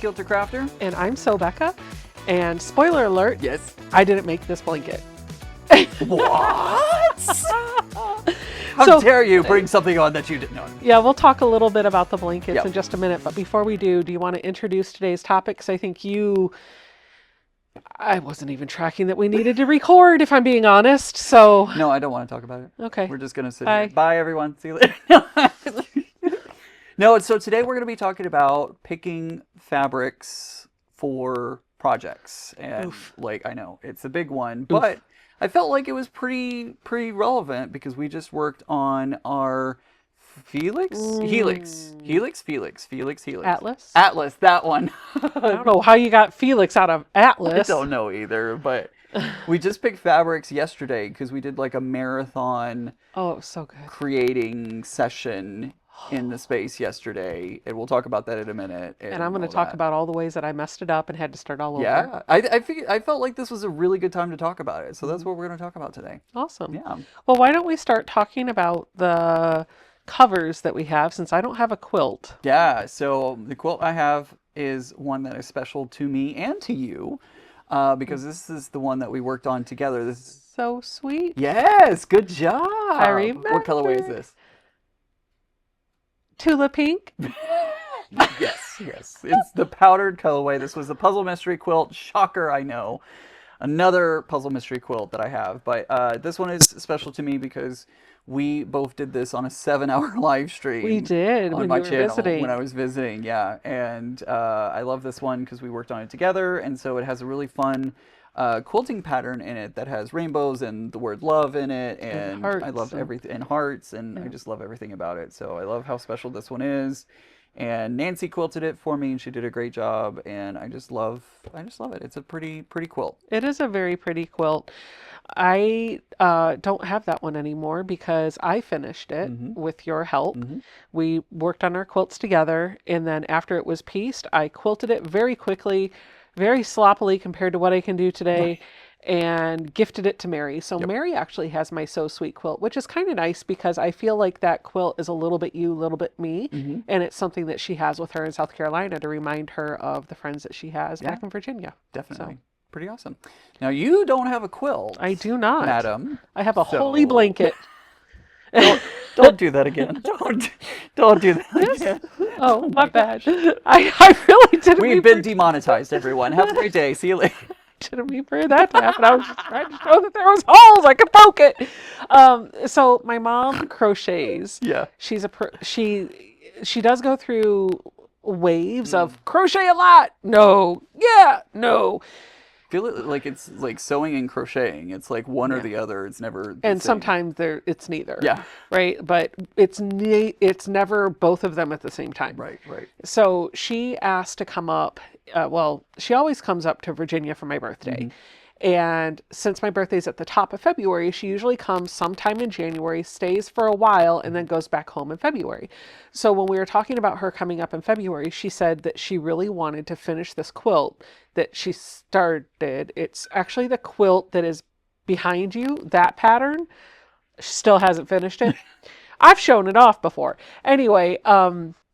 Kilter Crafter. And I'm Sewbecca. And spoiler alert, Yes. I didn't make this blanket. What? How dare you bring something on that you didn't know? Yeah, we'll talk a little bit about the blankets Yep. in just a minute. But before we do you want to introduce today's topic? Because I think I wasn't even tracking that we needed to record, if I'm being honest. So No, I don't want to talk about it. Okay. We're just going to sit Bye. here. Bye, everyone. See you later. No, so today we're going to be talking about picking fabrics for projects. And I know it's a big one, but I felt like it was pretty relevant because we just worked on our Helix, Atlas, that one. I don't know how you got Felix out of Atlas. I don't know either, but we just picked fabrics yesterday because we did like a marathon Oh, it was so good. creating session in the space yesterday, and we'll talk about that in a minute. And I'm going to talk about all the ways that I messed it up and had to start all over. Yeah, I felt like this was a really good time to talk about it, so that's what we're going to talk about today. Awesome. Yeah. Well, why don't we start talking about the covers that we have, since I don't have a quilt. Yeah, so the quilt I have is one that is special to me and to you, because this is the one that we worked on together. This is So sweet. Yes, good job. I remember. What colorway is this? Tulip pink. Yes. It's the powdered colorway. This was a puzzle mystery quilt. Shocker, I know. Another puzzle mystery quilt that I have. But this one is special to me because we both did this on a 7-hour live stream. We did on when my you were channel visiting. when I was visiting. Yeah, and I love this one because we worked on it together, and so it has a really fun quilting pattern in it that has rainbows and the word love in it, and I love everything, and hearts, and I just love everything about it. So I love how special this one is. And Nancy quilted it for me, and she did a great job. And I just love it. It's a pretty quilt. It is a very pretty quilt. I don't have that one anymore because I finished it with your help. We worked on our quilts together, and then after it was pieced, I quilted it very quickly, very sloppily compared to what I can do today, and gifted it to Mary. So Mary actually has my So Sweet quilt, which is kind of nice because I feel like that quilt is a little bit you, a little bit me, and it's something that she has with her in South Carolina to remind her of the friends that she has back in Virginia. Definitely. Pretty awesome. Now, you don't have a quilt. I do not. Madam. I have a holy blanket. Don't do that again. Don't do that again. Oh, my bad. I really didn't mean We've been demonetized, everyone. Have a great day. See you later. Didn't mean for that to happen. I was just trying to show that there was holes. I could poke it. So my mom crochets. Yeah. She does go through waves of crochet a lot. No. Yeah. No. I feel like it's like sewing and crocheting. It's like one or the other. It's never the And same. sometimes it's neither. Yeah. Right. But it's never both of them at the same time. Right. So she asked to come up. She always comes up to Virginia for my birthday. And since my birthday's at the top of February, she usually comes sometime in January, stays for a while, and then goes back home in February. So when we were talking about her coming up in February, she said that she really wanted to finish this quilt that she started. It's actually the quilt that is behind you, that pattern. She still hasn't finished it. I've shown it off before. Anyway,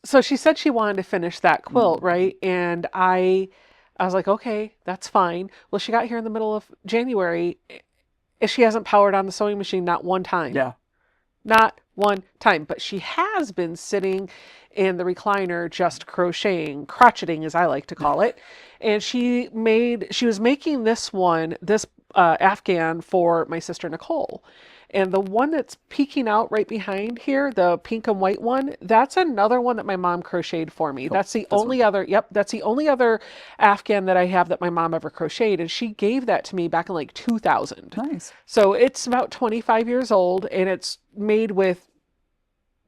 so she said she wanted to finish that quilt, right? And I was like, okay, that's fine. Well, she got here in the middle of January, and she hasn't powered on the sewing machine not one time. Yeah. Not one time. But she has been sitting in the recliner just crocheting as I like to call it. And she was making this Afghan for my sister Nicole. And the one that's peeking out right behind here, the pink and white one, that's another one that my mom crocheted for me. That's the only other Afghan that I have that my mom ever crocheted. And she gave that to me back in like 2000. Nice. So it's about 25 years old, and it's made with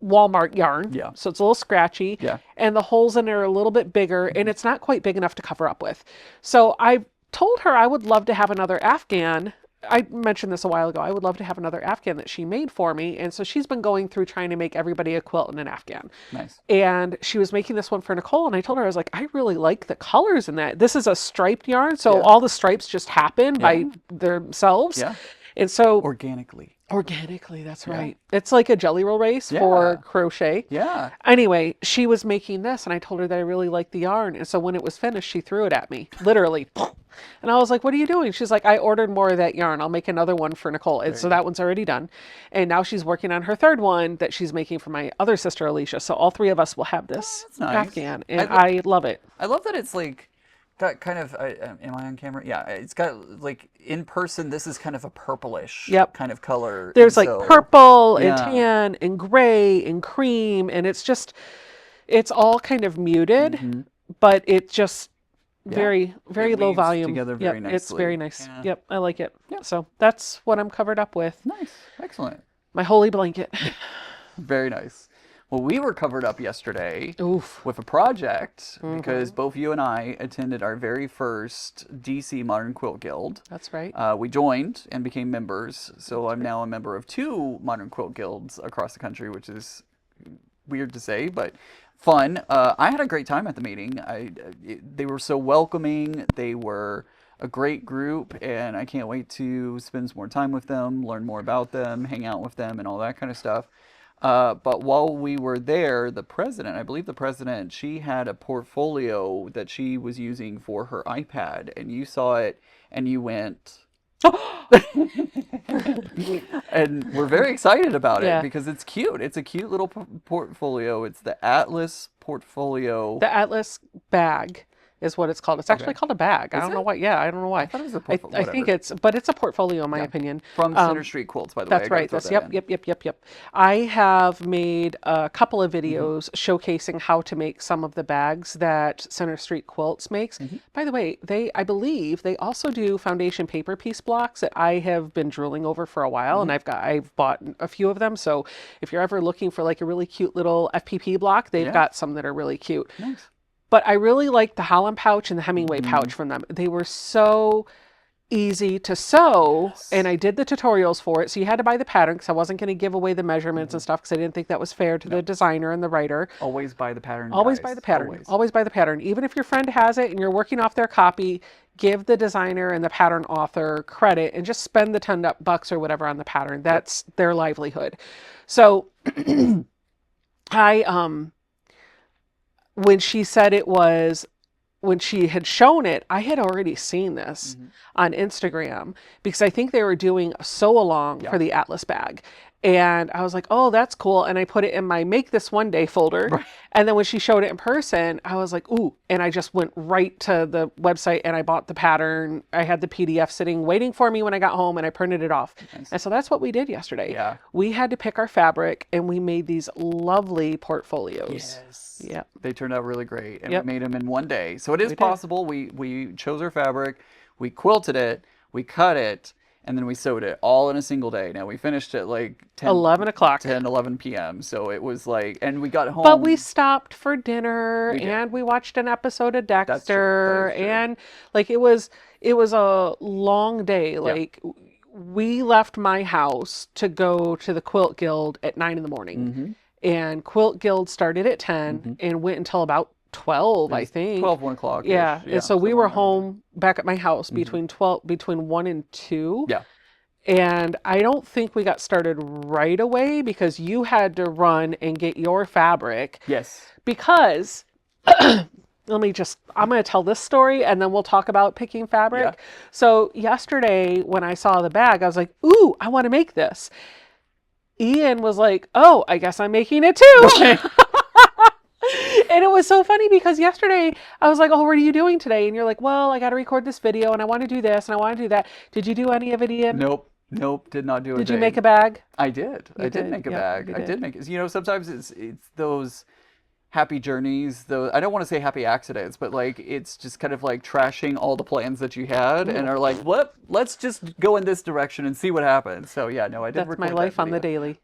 Walmart yarn. Yeah. So it's a little scratchy. Yeah. And the holes in it are a little bit bigger, and it's not quite big enough to cover up with. So I told her I would love to have another Afghan. I mentioned this a while ago. I would love to have another Afghan that she made for me. And so she's been going through trying to make everybody a quilt and an Afghan. Nice. And she was making this one for Nicole. And I told her, I was like, I really like the colors in that. This is a striped yarn. So all the stripes just happen by themselves. Yeah. And so organically. Organically, that's right. It's like a jelly roll race for crochet. Yeah. Anyway, she was making this and I told her that I really liked the yarn. And so when it was finished, she threw it at me, literally. And I was like, what are you doing? She's like, I ordered more of that yarn. I'll make another one for Nicole. And so that one's already done. And now she's working on her third one that she's making for my other sister, Alicia. So all three of us will have this Afghan. And I love it. I love that it's like got kind of, am I on camera? Yeah, it's got like in person, this is kind of a purplish kind of color. There's like purple and tan and gray and cream. And it's just, it's all kind of muted, but it just very low volume. Together very nicely. It's very nice. Yeah. Yep, I like it. Yep. So that's what I'm covered up with. Nice. Excellent. My holy blanket. Very nice. Well, we were covered up yesterday with a project because both you and I attended our very first DC Modern Quilt Guild. That's right. We joined and became members. So I'm now a member of 2 Modern Quilt Guilds across the country, which is weird to say, but fun. I had a great time at the meeting. They were so welcoming. They were a great group, and I can't wait to spend some more time with them, learn more about them, hang out with them, and all that kind of stuff. But while we were there, I believe the president, she had a portfolio that she was using for her iPad, and you saw it, and you went, and we're very excited about it because it's cute. It's a cute little portfolio. It's the Atlas portfolio. The Atlas bag is what it's called. It's actually called a bag. I don't know why. Yeah, I don't know why. I thought it was a portfolio. I think it's a portfolio in my opinion. From Center Street Quilts, by the way. That's right. That's yep. I have made a couple of videos showcasing how to make some of the bags that Center Street Quilts makes. By the way, I believe they also do foundation paper piece blocks that I have been drooling over for a while, and I've bought a few of them. So if you're ever looking for like a really cute little FPP block, they've got some that are really cute. Nice. But I really liked the Holland pouch and the Hemingway pouch from them. They were so easy to sew, and I did the tutorials for it. So you had to buy the pattern because I wasn't going to give away the measurements and stuff because I didn't think that was fair to the designer and the writer. Always buy the pattern. Always buy the pattern. Always buy the pattern. Even if your friend has it and you're working off their copy, give the designer and the pattern author credit and just spend the $10 or whatever on the pattern. That's their livelihood. So when she said when she had shown it, I had already seen this on Instagram because I think they were doing a sew along for the Atlas bag. And I was like, oh, that's cool. And I put it in my make this one day folder. Right. And then when she showed it in person, I was like, ooh. And I just went right to the website and I bought the pattern. I had the PDF sitting waiting for me when I got home and I printed it off. Nice. And so that's what we did yesterday. Yeah. We had to pick our fabric and we made these lovely portfolios. Yes. Yeah. They turned out really great. And we made them in one day. So it is possible. We chose our fabric, we quilted it, we cut it, and then we sewed it all in a single day. Now, we finished at like 11 p.m. So it was like, and we got home. But we stopped for dinner and we watched an episode of Dexter. That's true. And like, it was a long day. Like we left my house to go to the Quilt Guild at 9 in the morning. And Quilt Guild started at 10 and went until about 12, I think. 12, 1 o'clock. Yeah. And so we were home back at my house between 1 and 2. Yeah. And I don't think we got started right away because you had to run and get your fabric. Yes. Because I'm going to tell this story and then we'll talk about picking fabric. Yeah. So yesterday when I saw the bag, I was like, ooh, I want to make this. Ian was like, oh, I guess I'm making it too. And it was so funny because yesterday I was like, oh, what are you doing today? And you're like, well, I got to record this video and I want to do this and I want to do that. Did you do any of it, Ian? Nope, did not do it. Did you make a bag? I did. I did make a bag. I did make it. You know, sometimes it's those happy journeys, though. I don't want to say happy accidents, but like it's just kind of like trashing all the plans that you had and are like, let's just go in this direction and see what happens. So yeah, no, I did. That's my life on the daily.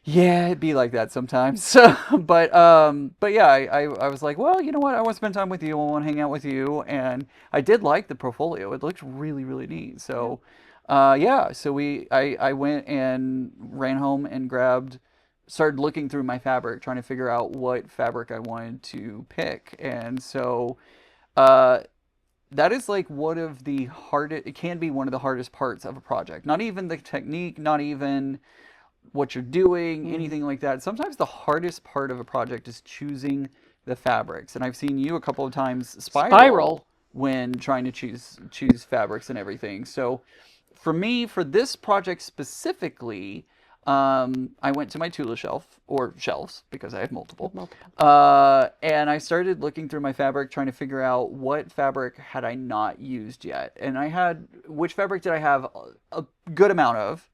Yeah, it'd be like that sometimes. So, but yeah, I was like, well, you know what? I want to spend time with you. I want to hang out with you. And I did like the portfolio. It looked really, really neat. So, so I went and ran home and started looking through my fabric, trying to figure out what fabric I wanted to pick. And so, that is like one of the hardest, it can be one of the hardest parts of a project. Not even the technique, not even what you're doing, anything like that. Sometimes the hardest part of a project is choosing the fabrics. And I've seen you a couple of times spiral when trying to choose fabrics and everything. So for me, for this project specifically, I went to my Tula shelf, or shelves, because I have multiple. And I started looking through my fabric, trying to figure out what fabric had I not used yet. And which fabric did I have a good amount of,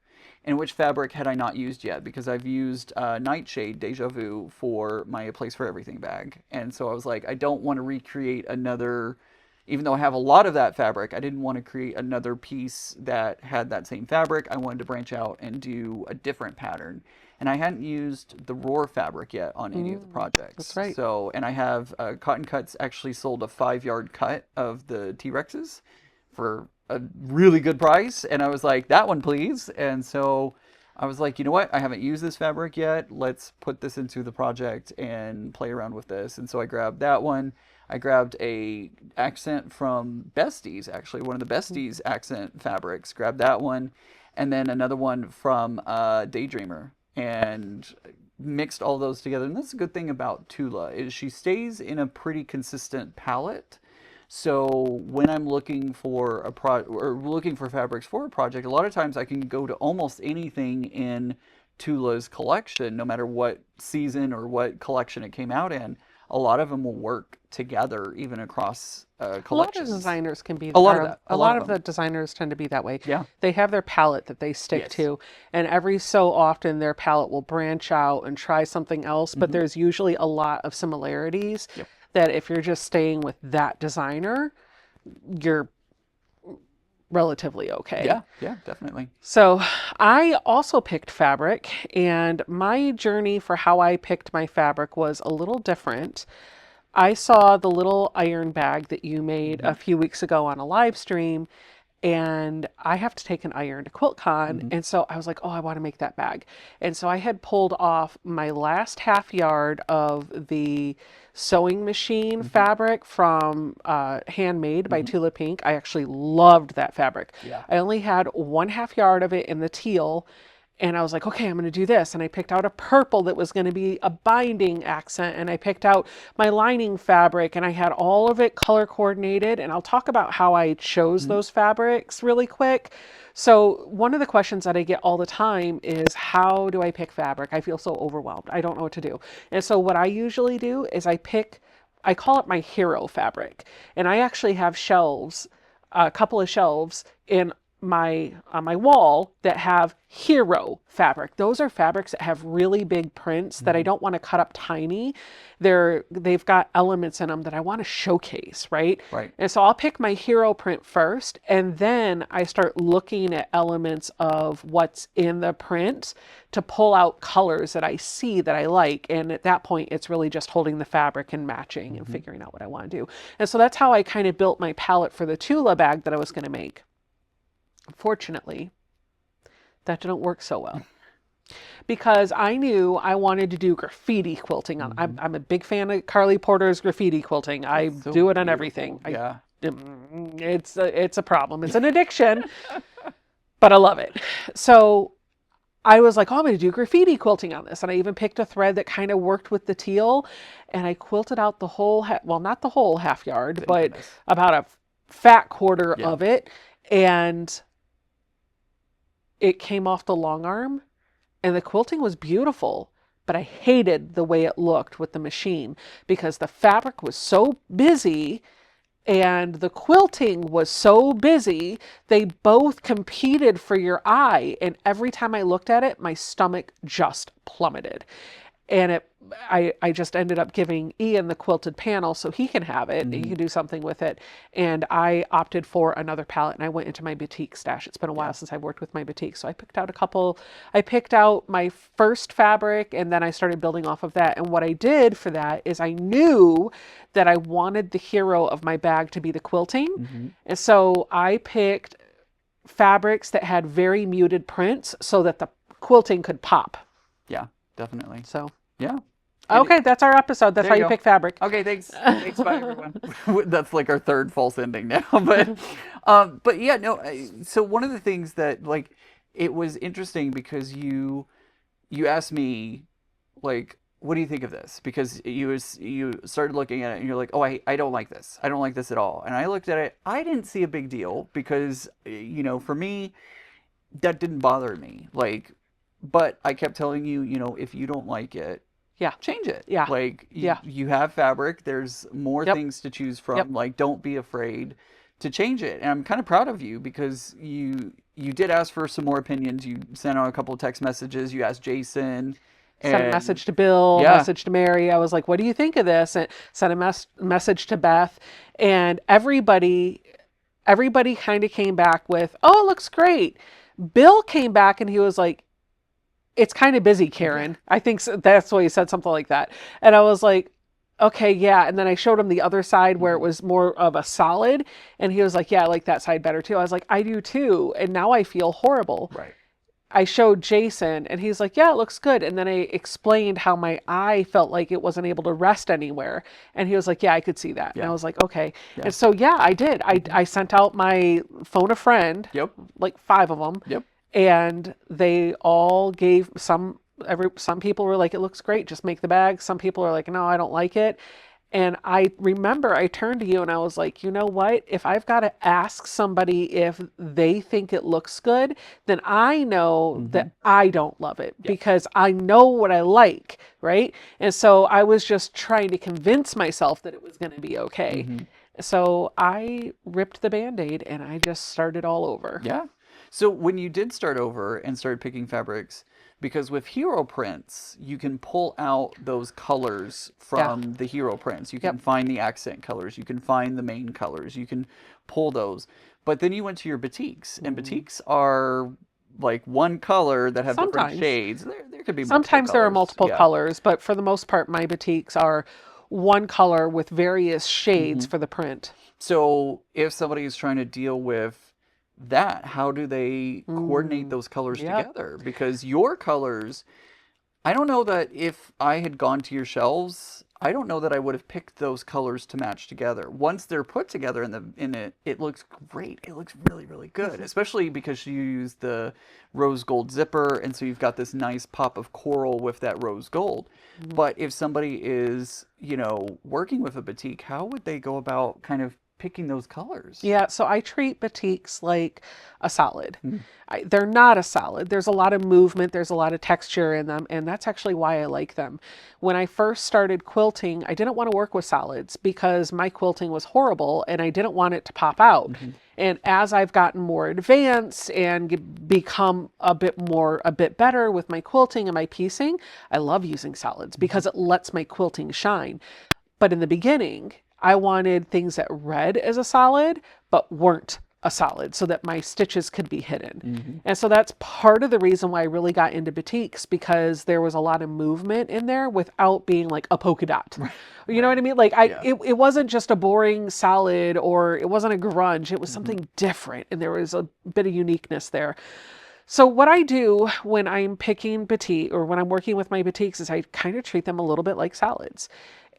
and which fabric had I not used yet? Because I've used Nightshade Deja Vu for my A Place for Everything bag. And so I was like, I don't want to recreate another, even though I have a lot of that fabric, I didn't want to create another piece that had that same fabric. I wanted to branch out and do a different pattern. And I hadn't used the Roar fabric yet on any of the projects. That's right. So, and I have Cotton Cuts actually sold a 5-yard cut of the T-Rexes for a really good price. And I was like, that one, please. And so I was like, you know what? I haven't used this fabric yet. Let's put this into the project and play around with this. And so I grabbed that one. I grabbed a accent from Besties, actually, one of the Besties accent fabrics. Grabbed that one. And then another one from Daydreamer. And mixed all those together. And that's a good thing about Tula, is she stays in a pretty consistent palette. So when I'm looking for looking for fabrics for a project, a lot of times I can go to almost anything in Tula's collection, no matter what season or what collection it came out in. A lot of them will work together, even across collections. A lot of designers can be a lot of that. A lot of the designers tend to be that way. Yeah. They have their palette that they stick to, and every so often their palette will branch out and try something else, but there's usually a lot of similarities that if you're just staying with that designer, you're relatively okay. Yeah, definitely. So I also picked fabric, and my journey for how I picked my fabric was a little different. I saw the little iron bag that you made a few weeks ago on a live stream, and I have to take an iron to QuiltCon. And so I was like, oh, I want to make that bag. And so I had pulled off my last half yard of the sewing machine fabric from Handmade by Tula Pink. I actually loved that fabric. I only had 1/2 yard of it in the teal. And I was like, okay, I'm going to do this. And I picked out a purple that was going to be a binding accent. And I picked out my lining fabric, and I had all of it color coordinated. And I'll talk about how I chose those fabrics really quick. So one of the questions that I get all the time is, how do I pick fabric? I feel so overwhelmed. I don't know what to do. And so what I usually do is I call it my hero fabric. And I actually have shelves, a couple of shelves on my wall that have hero fabric. Those are fabrics that have really big prints that I don't want to cut up tiny. They've got elements in them that I want to showcase, right? And so I'll pick my hero print first, and then I start looking at elements of what's in the print to pull out colors that I see that I like. And at that point, it's really just holding the fabric and matching and figuring out what I want to do. And so that's how I kind of built my palette for the Tula bag that I was going to make. Unfortunately, that didn't work so well, because I knew I wanted to do graffiti quilting on. I'm a big fan of Carly Porter's graffiti quilting. I do it on everything. It's a problem. It's an addiction, but I love it. So I was like, oh, I'm going to do graffiti quilting on this. And I even picked a thread that kind of worked with the teal, and I quilted out the whole, well, not the whole half yard, but about a fat quarter of it. And it came off the long arm, and the quilting was beautiful, but I hated the way it looked with the machine, because the fabric was so busy and the quilting was so busy. They both competed for your eye, and every time I looked at it, my stomach just plummeted. And I just ended up giving Ian the quilted panel so he can have it. He can do something with it. And I opted for another palette, and I went into my boutique stash. It's been a while since I've worked with my boutique. So I picked out my first fabric, and then I started building off of that. And what I did for that is I knew that I wanted the hero of my bag to be the quilting. And so I picked fabrics that had very muted prints so that the quilting could pop. Yeah, definitely. So yeah. Okay, that's our episode. That's how you pick fabric. Okay, thanks. Thanks, bye everyone. That's like our third false ending now. But yeah, no. So one of the things that like it was interesting because you asked me like, what do you think of this? Because you started looking at it and you're like, oh, I don't like this. I don't like this at all. And I looked at it. I didn't see a big deal because for me that didn't bother me. Like, but I kept telling you, if you don't like it, yeah, change it. Yeah. Like Yeah. you have fabric. There's more Yep. things to choose from. Yep. Like, don't be afraid to change it. And I'm kind of proud of you because you did ask for some more opinions. You sent out a couple of text messages. You asked Jason. Sent a message to Bill, Yeah. message to Mary. I was like, what do you think of this? And sent a message to Beth. And everybody kind of came back with, oh, it looks great. Bill came back and he was like, it's kind of busy, Karen. I think that's why he said something like that. And I was like, okay, yeah. And then I showed him the other side where it was more of a solid. And he was like, yeah, I like that side better too. I was like, I do too. And now I feel horrible. Right. I showed Jason and he's like, yeah, it looks good. And then I explained how my eye felt like it wasn't able to rest anywhere. And he was like, yeah, I could see that. Yeah. And I was like, okay. Yeah. And so, yeah, I did. I sent out my phone a friend, Yep. like 5 of them. Yep. And they all gave some people were like, it looks great, just make the bag. Some people are like, no, I don't like it. And I remember I turned to you and I was like, you know what? If I've got to ask somebody if they think it looks good, then I know that I don't love it because I know what I like, right? And so I was just trying to convince myself that it was going to be okay. So I ripped the Band-Aid and I just started all over. Yeah. So when you did start over and started picking fabrics, because with hero prints, you can pull out those colors from the hero prints. You can find the accent colors. You can find the main colors. You can pull those. But then you went to your batiks, and batiks are like one color that have different shades. There could be sometimes there are multiple Yeah. colors, but for the most part, my batiks are one color with various shades for the print. So if somebody is trying to deal with that, how do they coordinate those colors together? Because your colors, I don't know that if I had gone to your shelves, I don't know that I would have picked those colors to match together. Once they're put together it looks great. It looks really, really good, especially because you use the rose gold zipper, and so you've got this nice pop of coral with that rose gold. But if somebody is, working with a batik, how would they go about kind of picking those colors? Yeah, so I treat batiks like a solid. They're not a solid. There's a lot of movement, there's a lot of texture in them, and that's actually why I like them. When I first started quilting, I didn't want to work with solids because my quilting was horrible and I didn't want it to pop out. And as I've gotten more advanced and become a bit better with my quilting and my piecing, I love using solids because it lets my quilting shine. But in the beginning, I wanted things that read as a solid, but weren't a solid so that my stitches could be hidden. And so that's part of the reason why I really got into batiks, because there was a lot of movement in there without being like a polka dot. You know what I mean? Like it wasn't just a boring solid, or it wasn't a grunge. It was something different, and there was a bit of uniqueness there. So what I do when I'm picking batik, or when I'm working with my batiks, is I kind of treat them a little bit like solids.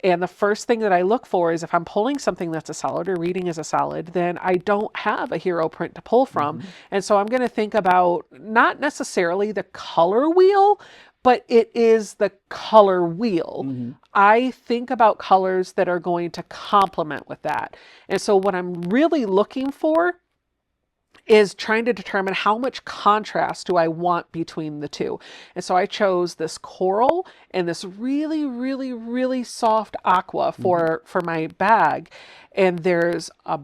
And the first thing that I look for is if I'm pulling something that's a solid or reading as a solid, then I don't have a hero print to pull from. And so I'm going to think about not necessarily the color wheel, but it is the color wheel. I think about colors that are going to complement with that. And so what I'm really looking for is trying to determine how much contrast do I want between the two. And so I chose this coral and this really, really, really soft aqua for my bag. And there's a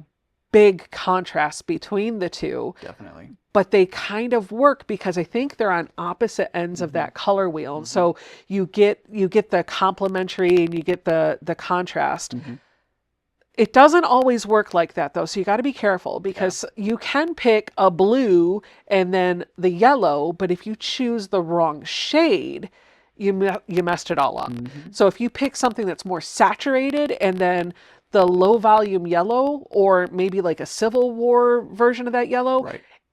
big contrast between the two. Definitely. But they kind of work because I think they're on opposite ends of that color wheel. And so you get the complementary and you get the contrast. It doesn't always work like that, though, so you got to be careful, because you can pick a blue and then the yellow, but if you choose the wrong shade, you messed it all up. So if you pick something that's more saturated and then the low volume yellow, or maybe like a Civil War version of that yellow,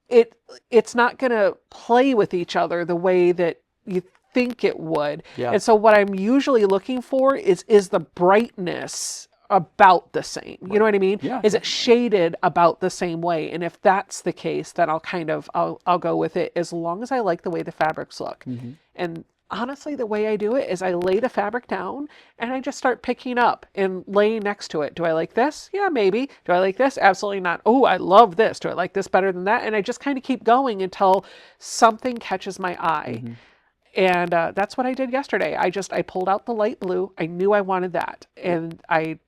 it's not going to play with each other the way that you think it would. Yeah. And so what I'm usually looking for is the brightness about the same. You know what I mean? Yeah, is it shaded about the same way? And if that's the case, then I'll go with it, as long as I like the way the fabrics look. And honestly, the way I do it is I lay the fabric down and I just start picking up and laying next to it. Do I like this? Yeah, maybe. Do I like this? Absolutely not. Oh, I love this. Do I like this better than that? And I just kind of keep going until something catches my eye. And that's what I did yesterday. I pulled out the light blue. I knew I wanted that. And I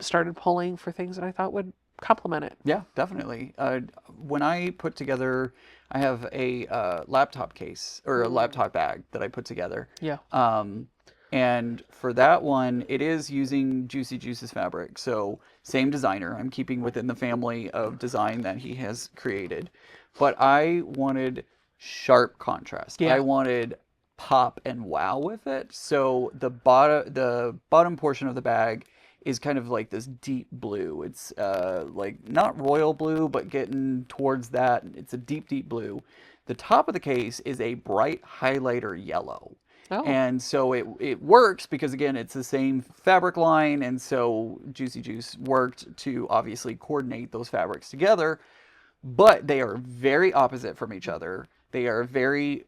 started pulling for things that I thought would complement it. Yeah, definitely. When I put together, I have a laptop case or a laptop bag that I put together. Yeah. And for that one, it is using Juicy Juice's fabric. So same designer. I'm keeping within the family of design that he has created. But I wanted sharp contrast. Yeah. I wanted pop and wow with it. So the bottom portion of the bag is kind of like this deep blue. It's like not royal blue, but getting towards that. It's a deep, deep blue. The top of the case is a bright highlighter yellow. Oh. And so it works because, again, it's the same fabric line. And so Juicy Juice worked to obviously coordinate those fabrics together. But they are very opposite from each other. They are very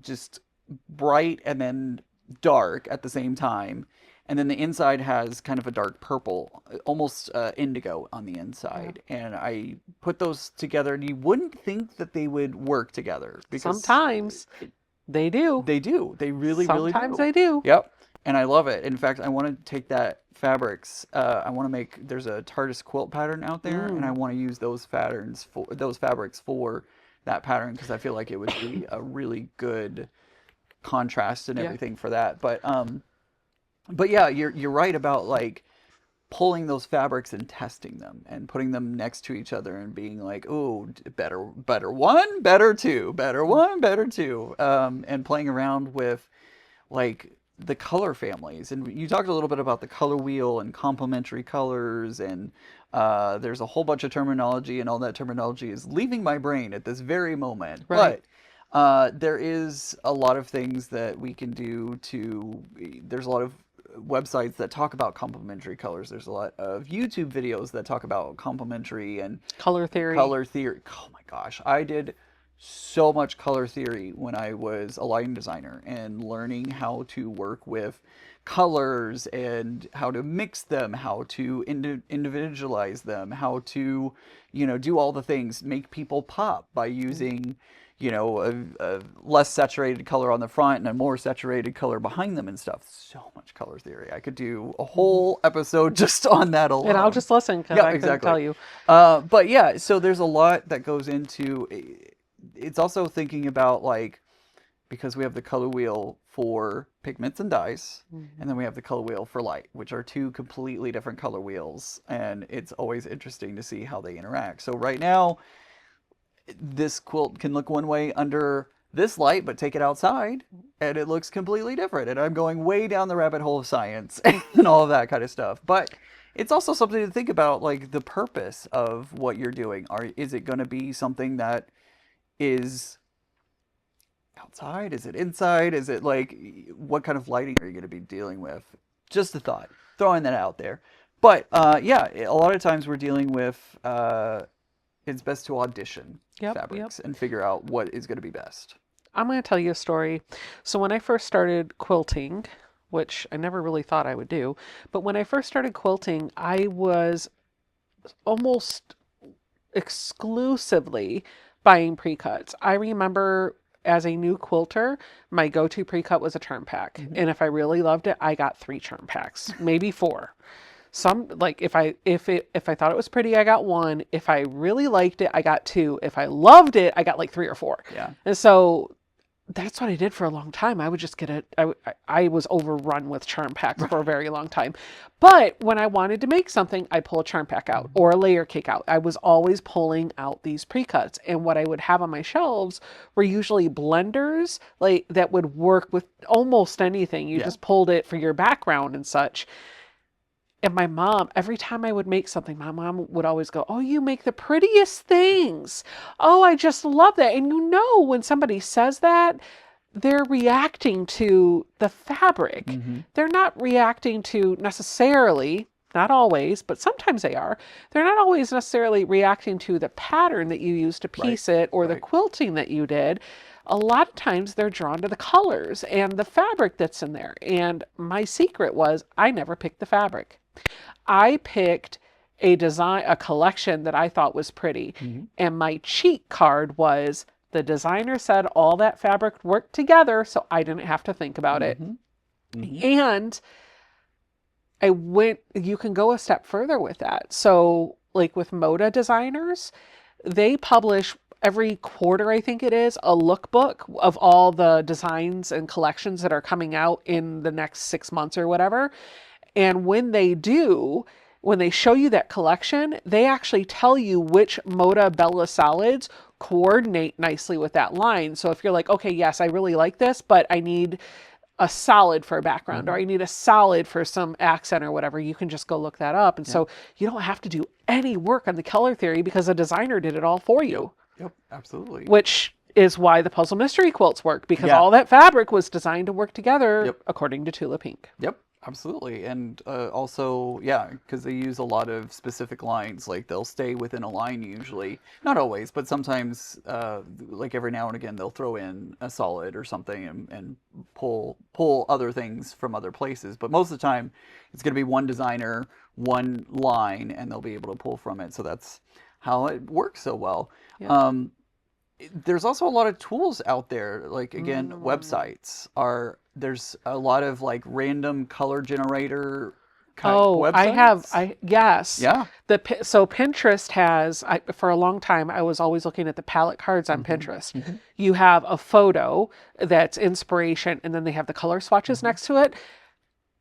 just bright and then dark at the same time. And then the inside has kind of a dark purple, almost indigo on the inside. Yeah. And I put those together, and you wouldn't think that they would work together. Because sometimes they do. They do. They really, really do. Sometimes they do. Yep. And I love it. In fact, I want to take that fabrics. I want to make, there's a TARDIS quilt pattern out there, and I want to use those fabrics for that pattern, because I feel like it would be a really good contrast and everything for that. But yeah, you're right about like pulling those fabrics and testing them and putting them next to each other and being like, oh, better one, better two, better one, better two, and playing around with like the color families. And you talked a little bit about the color wheel and complementary colors, and there's a whole bunch of terminology, and all that terminology is leaving my brain at this very moment. Right. But there is a lot of things that we can do there's a lot of websites that talk about complementary colors. There's a lot of YouTube videos that talk about complementary and color theory. Oh my gosh, I did so much color theory when I was a lighting designer, and learning how to work with colors and how to mix them, how to individualize them, how to, do all the things, make people pop by using, a less saturated color on the front and a more saturated color behind them and stuff. So much color theory. I could do a whole episode just on that alone. And I'll just listen, because I can tell you. But yeah, so there's a lot that goes into it's also thinking about, like, because we have the color wheel for pigments and dyes, and then we have the color wheel for light, which are two completely different color wheels, and it's always interesting to see how they interact. So right now, this quilt can look one way under this light, but take it outside and it looks completely different. And I'm going way down the rabbit hole of science and all of that kind of stuff. But it's also something to think about, like the purpose of what you're doing. Is it going to be something that is outside? Is it inside? Is it like, what kind of lighting are you going to be dealing with? Just a thought, throwing that out there. But yeah, a lot of times we're dealing with, it's best to audition fabrics and figure out what is going to be best. I'm going to tell you a story. So when I first started quilting, which I never really thought I would do, but when I first started quilting, I was almost exclusively buying pre-cuts. I remember as a new quilter, my go-to pre-cut was a term pack. And if I really loved it, I got 3 term packs, maybe 4. Some, like, if I thought it was pretty, I got 1. If I really liked it, I got 2. If I loved it, I got like 3 or 4. Yeah. And so that's what I did for a long time. I would just get I was overrun with charm packs for a very long time. But when I wanted to make something, I'd pull a charm pack out or a layer cake out. I was always pulling out these pre-cuts. And what I would have on my shelves were usually blenders, like, that would work with almost anything. You just pulled it for your background and such. And my mom, every time I would make something, my mom would always go, oh, you make the prettiest things. Oh, I just love that. And when somebody says that, they're reacting to the fabric. They're not reacting to necessarily, not always, but sometimes they are. They're not always necessarily reacting to the pattern that you used to piece it or the quilting that you did. A lot of times they're drawn to the colors and the fabric that's in there. And my secret was I never picked the fabric. I picked a design, a collection that I thought was pretty. And my cheat card was the designer said all that fabric worked together, so I didn't have to think about it. And you can go a step further with that. So like with Moda designers, they publish every quarter, I think it is, a lookbook of all the designs and collections that are coming out in the next 6 months or whatever. And when they do, when they show you that collection, they actually tell you which Moda Bella solids coordinate nicely with that line. So if you're like, okay, yes, I really like this, but I need a solid for a background, or I need a solid for some accent or whatever, you can just go look that up. And so you don't have to do any work on the color theory because a designer did it all for you. Yep, absolutely. Which is why the puzzle mystery quilts work, because all that fabric was designed to work together according to Tula Pink. Yep, absolutely. And also, because they use a lot of specific lines, like they'll stay within a line usually. Not always, but sometimes, like every now and again, they'll throw in a solid or something and pull other things from other places. But most of the time, it's going to be one designer, one line, and they'll be able to pull from it. So that's how it works so well. There's also a lot of tools out there, like again, websites there's a lot of like random color generator kind of websites. Yes. Yeah. So Pinterest has, for a long time, I was always looking at the palette cards on Pinterest. You have a photo that's inspiration, and then they have the color swatches next to it.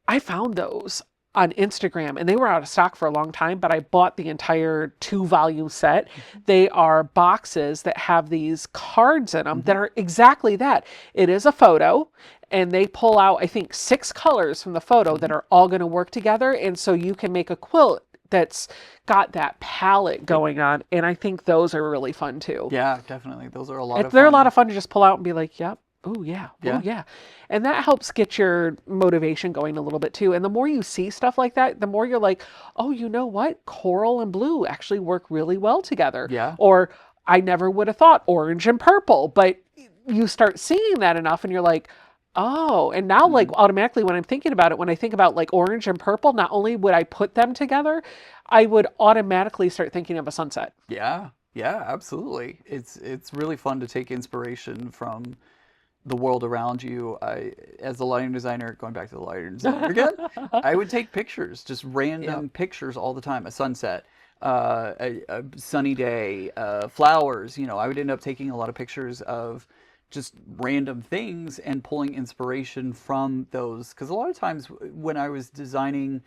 I found those on Instagram, and they were out of stock for a long time, but I bought the entire 2-volume set. They are boxes that have these cards in them that are exactly that. It is a photo, and they pull out, I think, 6 colors from the photo that are all going to work together. And so you can make a quilt that's got that palette going on. And I think those are really fun too. Yeah, definitely. Those are a lot of fun. They're a lot of fun to just pull out and be like, yep. Oh yeah. Oh yeah. And that helps get your motivation going a little bit too. And the more you see stuff like that, the more you're like, oh, you know what? Coral and blue actually work really well together. Yeah. Or I never would have thought orange and purple, but you start seeing that enough and you're like, oh, and now like automatically when I'm thinking about it, when I think about like orange and purple, not only would I put them together, I would automatically start thinking of a sunset. Yeah. Yeah, absolutely. It's really fun to take inspiration from the world around you. As a lighting designer, going back to the lighting designer again, I would take pictures, just random pictures all the time. A sunset, a sunny day, flowers. I would end up taking a lot of pictures of just random things and pulling inspiration from those. Because a lot of times when I was designing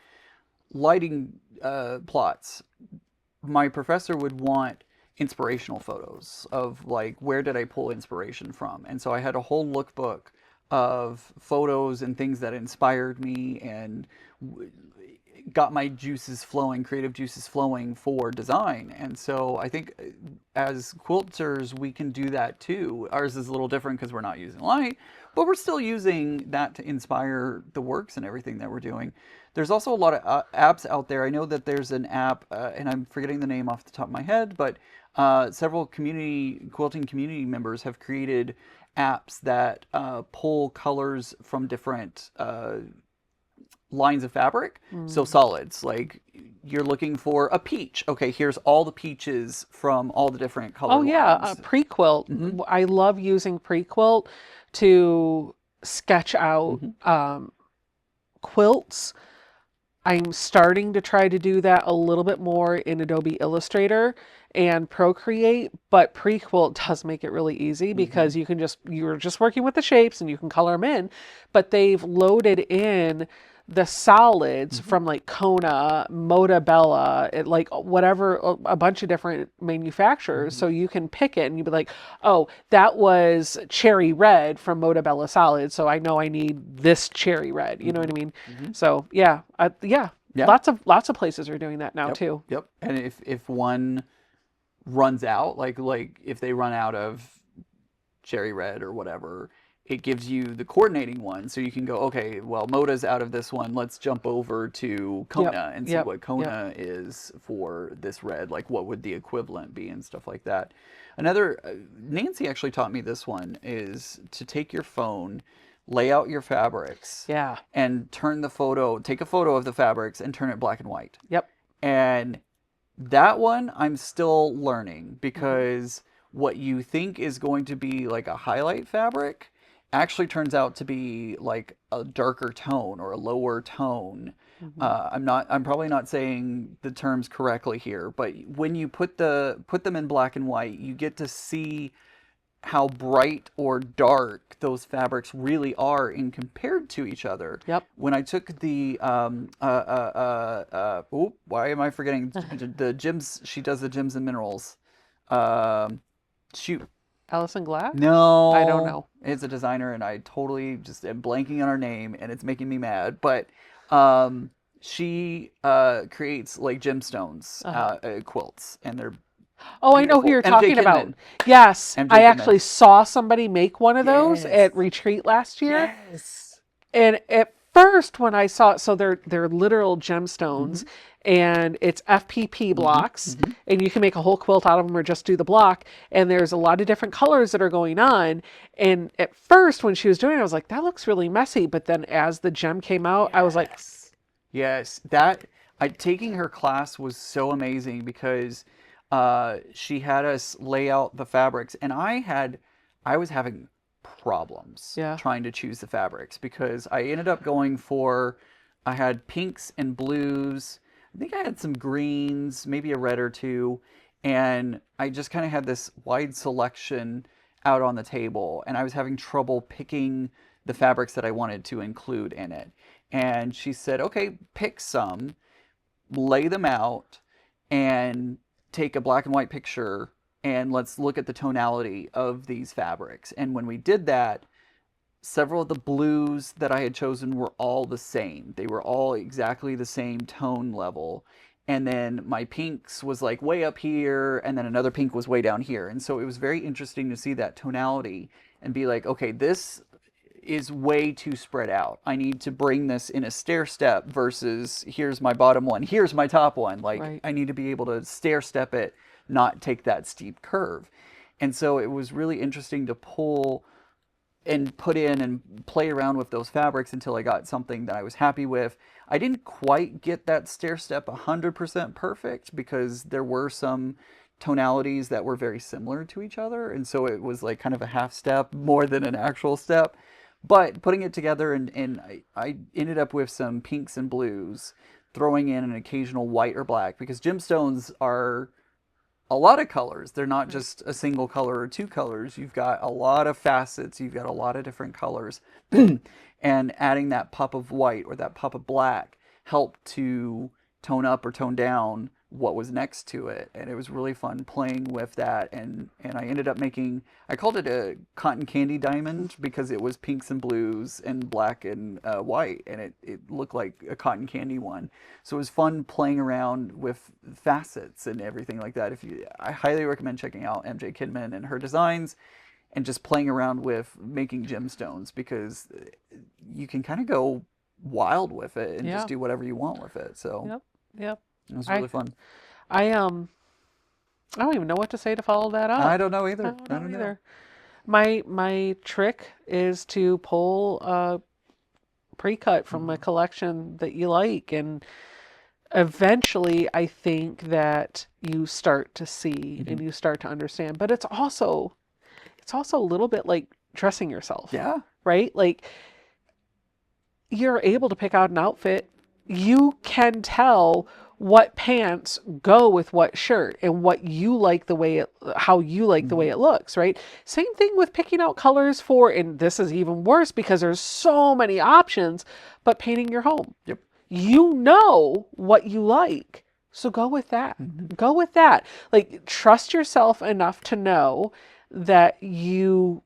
lighting plots, my professor would want inspirational photos of like, where did I pull inspiration from? And so I had a whole lookbook of photos and things that inspired me and got my juices flowing, creative juices flowing for design. And so I think as quilters, we can do that too. Ours is a little different because we're not using light, but we're still using that to inspire the works and everything that we're doing. There's also a lot of apps out there. I know that there's an app, and I'm forgetting the name off the top of my head, but several quilting community members have created apps that pull colors from different lines of fabric. So solids, like you're looking for a peach. Okay, here's all the peaches from all the different color lines. Pre-quilt. I love using pre-quilt to sketch out quilts. I'm starting to try to do that a little bit more in Adobe Illustrator and Procreate, but Pre-Quilt does make it really easy because you're just working with the shapes and you can color them in, but they've loaded in the solids from like Kona, Moda Bella, like whatever, a bunch of different manufacturers. So you can pick it and you'd be like, oh, that was cherry red from Moda Bella Solids. So I know I need this cherry red. You know what I mean? So yeah. Lots of places are doing that now too. Yep. And if one runs out, like if they run out of cherry red or whatever, it gives you the coordinating one, so you can go, okay, well, Moda's out of this one. Let's jump over to Kona and see what Kona is for this red. Like, what would the equivalent be and stuff like that. Another, Nancy actually taught me this one, is to take your phone, lay out your fabrics, and take a photo of the fabrics and turn it black and white. And that one I'm still learning, because what you think is going to be like a highlight fabric actually turns out to be like a darker tone or a lower tone. I'm probably not saying the terms correctly here, but when you put them in black and white, you get to see how bright or dark those fabrics really are in compared to each other. When I took the why am I forgetting the gems? She does the gems and minerals. Shoot. Alison Glass? No. I don't know. It's a designer, and I totally just am blanking on her name, and it's making me mad. But she creates like gemstones quilts, and they're I know who you're talking about. Yes. I actually saw somebody make one of those at retreat last year. And at first when I saw it, so they're literal gemstones, and it's FPP blocks, and you can make a whole quilt out of them or just do the block. And there's a lot of different colors that are going on. And at first when she was doing it, I was like, that looks really messy. But then as the gem came out, I was like, taking her class was so amazing, because she had us lay out the fabrics, and I was having problems trying to choose the fabrics, because I ended up I had pinks and blues. I think I had some greens, maybe a red or two, and I just kind of had this wide selection out on the table, and I was having trouble picking the fabrics that I wanted to include in it. And she said, okay, pick some, lay them out, and take a black and white picture, and let's look at the tonality of these fabrics. And when we did that, several of the blues that I had chosen were all the same. They were all exactly the same tone level. And then my pinks was like way up here, and then another pink was way down here. And so it was very interesting to see that tonality and be like, okay, this is way too spread out. I need to bring this in a stair step versus here's my bottom one, here's my top one. Like, I need to be able to stair step it, not take that steep curve. And so it was really interesting to pull and put in and play around with those fabrics until I got something that I was happy with. I didn't quite get that stair step 100% perfect, because there were some tonalities that were very similar to each other. And so it was like kind of a half step more than an actual step. But putting it together, and I ended up with some pinks and blues, throwing in an occasional white or black, because gemstones are a lot of colors. They're not just a single color or two colors. You've got a lot of facets. You've got a lot of different colors. And adding that pop of white or that pop of black helped to tone up or tone down what was next to it. And it was really fun playing with that. And I ended up I called it a cotton candy diamond, because it was pinks and blues and black and white, and it looked like a cotton candy one. So it was fun playing around with facets and everything like that. I highly recommend checking out MJ Kidman and her designs, and just playing around with making gemstones, because you can kind of go wild with it and just do whatever you want with it. So it was really fun. I don't even know what to say to follow that up. I don't know either. I don't know either. My trick is to pull a pre-cut from a collection that you like, and eventually I think that you start to see and you start to understand. But it's also a little bit like dressing yourself. Yeah. Right? Like, you're able to pick out an outfit. You can tell what pants go with what shirt, and what you like how you like the way it looks, right? Same thing with picking out colors and this is even worse because there's so many options, but painting your home. Yep. You know what you like, so go with that. Go with that. Like, trust yourself enough to know that you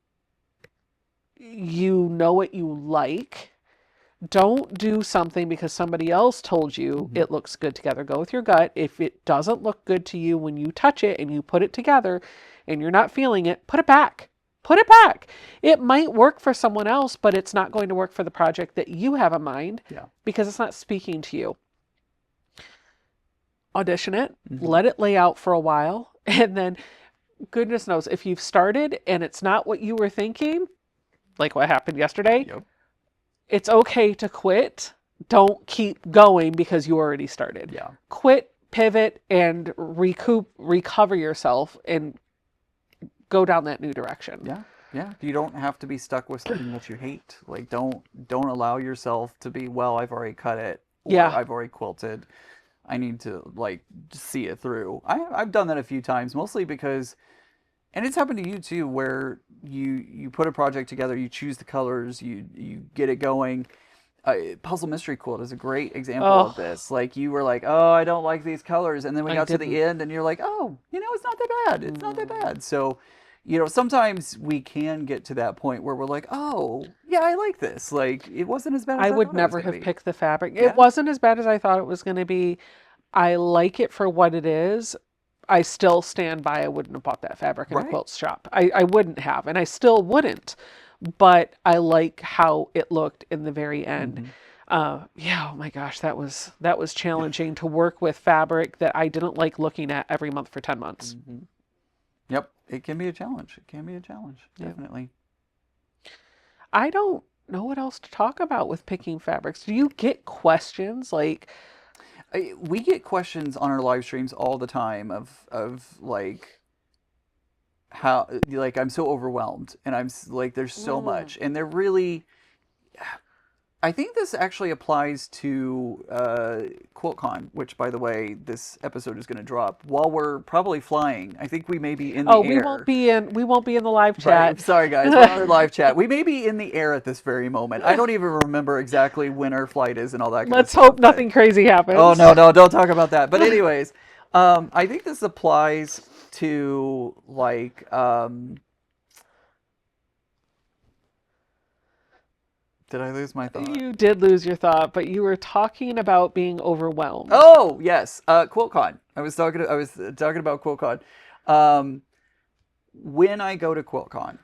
know what you like. Don't do something because somebody else told you it looks good together. Go with your gut. If it doesn't look good to you when you touch it and you put it together and you're not feeling it, put it back. Put it back. It might work for someone else, but it's not going to work for the project that you have in mind because it's not speaking to you. Audition it, let it lay out for a while, and then goodness knows if you've started and it's not what you were thinking, like what happened yesterday, it's okay to quit. Don't keep going because you already started. Quit, pivot, and recover yourself and go down that new direction. Yeah. You don't have to be stuck with something that you hate. Like, don't allow yourself to be, well, I've already cut it. Or I've already quilted. I need to, like, see it through. I've done that a few times, mostly because, and it's happened to you too, where you put a project together, you choose the colors, you get it going. Puzzle Mystery Quilt is a great example of this. Like, you were like, oh, I don't like these colors. And then we got to the end and you're like, oh, it's not that bad. It's not that bad. So, sometimes we can get to that point where we're like, oh, yeah, I like this. Like, it wasn't as bad as I would never have picked the fabric. It wasn't as bad as I thought it was going to be. I like it for what it is. I still stand by I wouldn't have bought that fabric in a quilt shop. I wouldn't have, and I still wouldn't. But I like how it looked in the very end. Oh my gosh, that was challenging to work with fabric that I didn't like looking at every month for 10 months. Yep, it can be a challenge. Definitely. I don't know what else to talk about with picking fabrics. Do you get questions like? We get questions on our live streams all the time of like, how, like, I'm so overwhelmed and I'm like, there's so much, and they're really, I think this actually applies to QuiltCon, which, by the way, this episode is going to drop while we're probably flying. I think we may be in the air. We won't be in the live chat. Right. Sorry guys, we're on the live chat. We may be in the air at this very moment. I don't even remember exactly when our flight is and all that kind Let's of stuff. hope nothing crazy happens. Oh no, don't talk about that. But anyways, I think this applies to, like, did I lose my thought? You did lose your thought, but you were talking about being overwhelmed. Oh yes, QuiltCon. I was talking about QuiltCon. When I go to QuiltCon,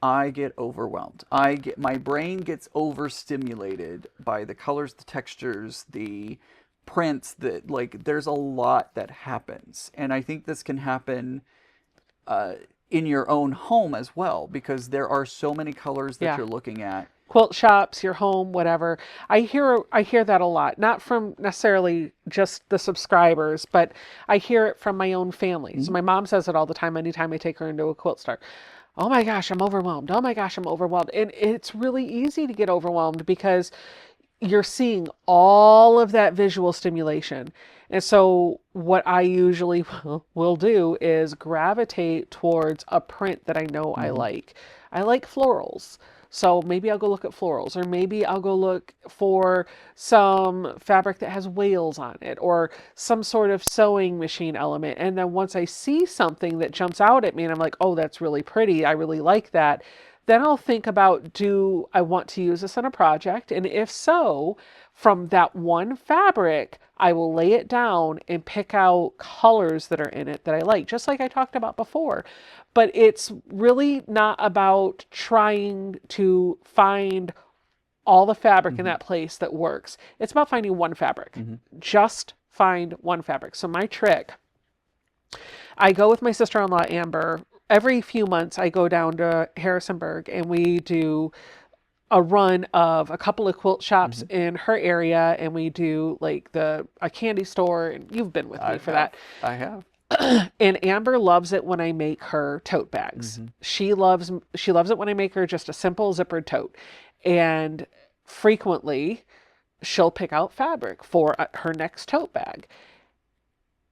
I get overwhelmed. My brain gets overstimulated by the colors, the textures, the prints. That, like, there's a lot that happens, and I think this can happen in your own home as well, because there are so many colors that you're looking at. Quilt shops, your home, whatever. I hear that a lot, not from necessarily just the subscribers, but I hear it from my own family. So my mom says it all the time anytime I take her into a quilt store. Oh my gosh, I'm overwhelmed. Oh my gosh, I'm overwhelmed. And it's really easy to get overwhelmed because you're seeing all of that visual stimulation. And so what I usually will do is gravitate towards a print that I know I like. I like florals. So maybe I'll go look at florals, or maybe I'll go look for some fabric that has whales on it, or some sort of sewing machine element. And then once I see something that jumps out at me and I'm like, oh, that's really pretty, I really like that, then I'll think about, do I want to use this in a project? And if so, from that one fabric, I will lay it down and pick out colors that are in it that I like, just like I talked about before. But it's really not about trying to find all the fabric in that place that works. It's about finding one fabric. Just find one fabric. So my trick, I go with my sister-in-law, Amber. Every few months, I go down to Harrisonburg and we do a run of a couple of quilt shops in her area, and we do like a candy store, and you've been with me for that. I have. And Amber loves it when I make her tote bags. She loves it when I make her just a simple zippered tote. And frequently she'll pick out fabric for her next tote bag.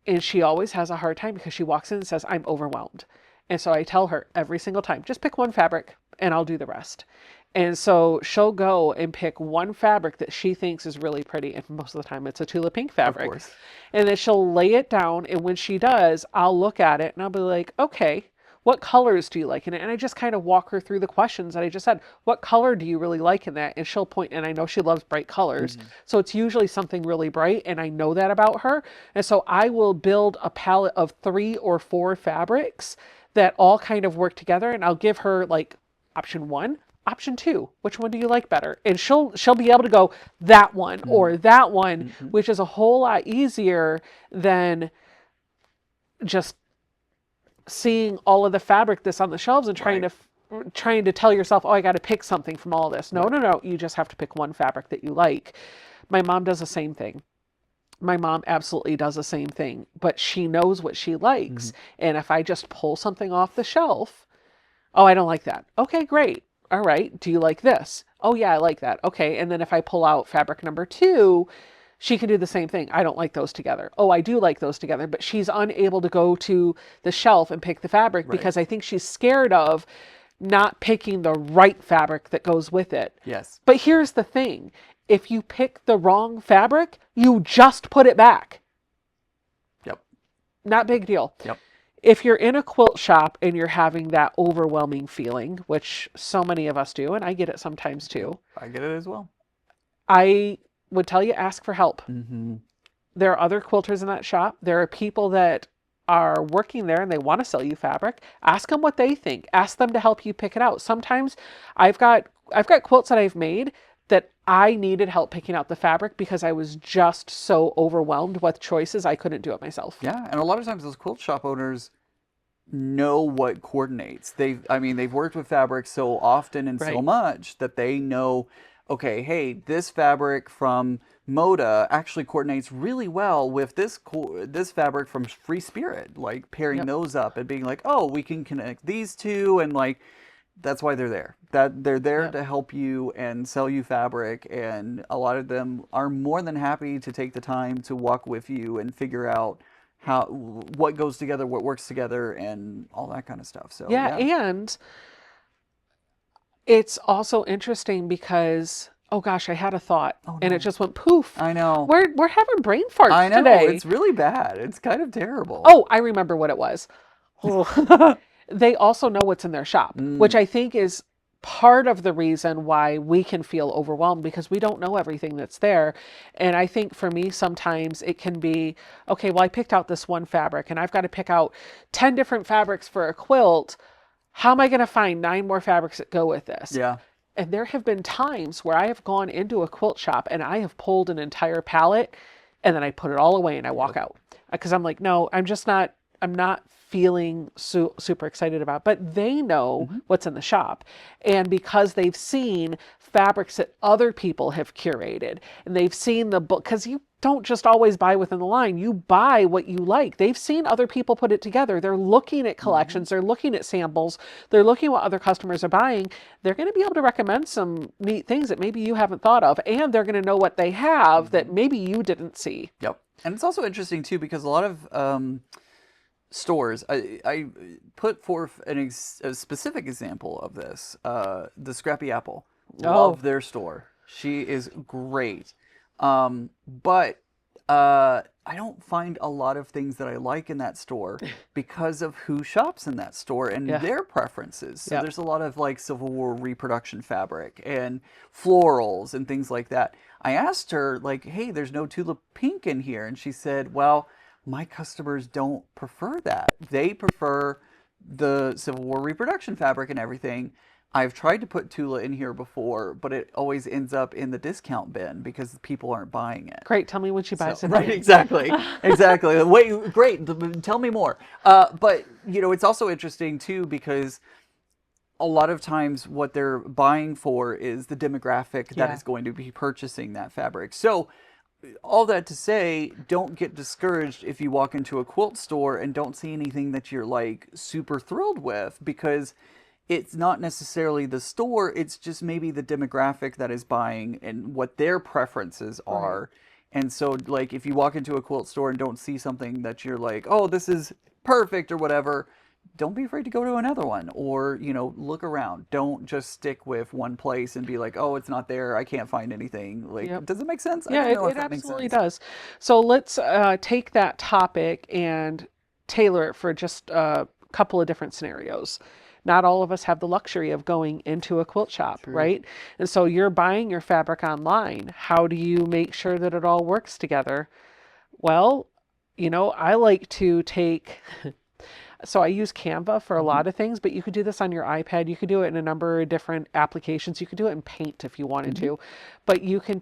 And she always has a hard time because she walks in and says, I'm overwhelmed. And so I tell her every single time, just pick one fabric and I'll do the rest. And so she'll go and pick one fabric that she thinks is really pretty. And most of the time it's a Tula Pink fabric. Of course. And then she'll lay it down. And when she does, I'll look at it and I'll be like, okay, what colors do you like in it? And I just kind of walk her through the questions that I just said. What color do you really like in that? And she'll point, and I know she loves bright colors. So it's usually something really bright, and I know that about her. And so I will build a palette of 3 or 4 fabrics that all kind of work together, and I'll give her like option 1, option 2, which one do you like better? And she'll be able to go that one or that one, which is a whole lot easier than just seeing all of the fabric that's on the shelves and trying to tell yourself, oh, I got to pick something from all this. No. You just have to pick one fabric that you like. My mom does the same thing. My mom absolutely does the same thing, but she knows what she likes. And if I just pull something off the shelf, oh, I don't like that. Okay, great. All right. Do you like this? Oh yeah, I like that. Okay. And then if I pull out fabric number 2, she can do the same thing. I don't like those together. Oh, I do like those together, but she's unable to go to the shelf and pick the fabric because I think she's scared of not picking the right fabric that goes with it. Yes. But here's the thing. If you pick the wrong fabric, you just put it back. Yep. Not big deal. Yep. If you're in a quilt shop and you're having that overwhelming feeling, which so many of us do, and I get it sometimes too. I get it as well. I would tell you, ask for help. Mm-hmm. There are other quilters in that shop. There are people that are working there and they want to sell you fabric. Ask them what they think. Ask them to help you pick it out. Sometimes I've got quilts that I've made that I needed help picking out the fabric because I was just so overwhelmed with choices I couldn't do it myself. Yeah, and a lot of times those quilt shop owners know what coordinates. They've worked with fabric so often and so much that they know, okay, hey, this fabric from Moda actually coordinates really well with this fabric from Free Spirit, like pairing those up and being like, oh, we can connect these two, and like that's why they're there. That they're there to help you and sell you fabric, and a lot of them are more than happy to take the time to walk with you and figure out what goes together, what works together, and all that kind of stuff. So and it's also interesting because oh gosh, I had a thought and it just went poof. I know. We're having brain farts I know. today. It's really bad. It's kind of terrible. Oh, I remember what it was. They also know what's in their shop, which I think is part of the reason why we can feel overwhelmed because we don't know everything that's there. And I think for me, sometimes it can be, okay, well, I picked out this one fabric and I've got to pick out 10 different fabrics for a quilt. How am I going to find 9 more fabrics that go with this? Yeah. And there have been times where I have gone into a quilt shop and I have pulled an entire palette and then I put it all away and I walk out because I'm like, no, I'm not feeling super excited about, but they know what's in the shop. And because they've seen fabrics that other people have curated and they've seen the book, because you don't just always buy within the line, you buy what you like. They've seen other people put it together. They're looking at collections, they're looking at samples, they're looking at what other customers are buying. They're going to be able to recommend some neat things that maybe you haven't thought of, and they're going to know what they have that maybe you didn't see. Yep. And it's also interesting too, because a lot of stores, I put forth a specific example of this, the Scrappy Apple. Love their store. She is great. But I don't find a lot of things that I like in that store because of who shops in that store and their preferences. So there's a lot of like Civil War reproduction fabric and florals and things like that. I asked her like, hey, there's no tulip pink in here. And she said, well, my customers don't prefer that. They prefer the Civil War reproduction fabric and everything. I've tried to put Tula in here before, but it always ends up in the discount bin because people aren't buying it. Great. Tell me when she buys it. Right, exactly. Exactly. Wait, great. Tell me more. But, you know, it's also interesting, too, because a lot of times what they're buying for is the demographic that is going to be purchasing that fabric. So all that to say, don't get discouraged if you walk into a quilt store and don't see anything that you're like super thrilled with, because it's not necessarily the store, it's just maybe the demographic that is buying and what their preferences are. Right. And so like if you walk into a quilt store and don't see something that you're like, oh, this is perfect or whatever, don't be afraid to go to another one, or, you know, look around. Don't just stick with one place and be like, oh, it's not there, I can't find anything. Like, does it make sense? Yeah, it absolutely does. So let's take that topic and tailor it for just a couple of different scenarios. Not all of us have the luxury of going into a quilt shop, right? And so you're buying your fabric online. How do you make sure that it all works together? Well, you know, I like to take So I use Canva for a lot of things, but you could do this on your iPad. You could do it in a number of different applications. You could do it in Paint if you wanted to, but you can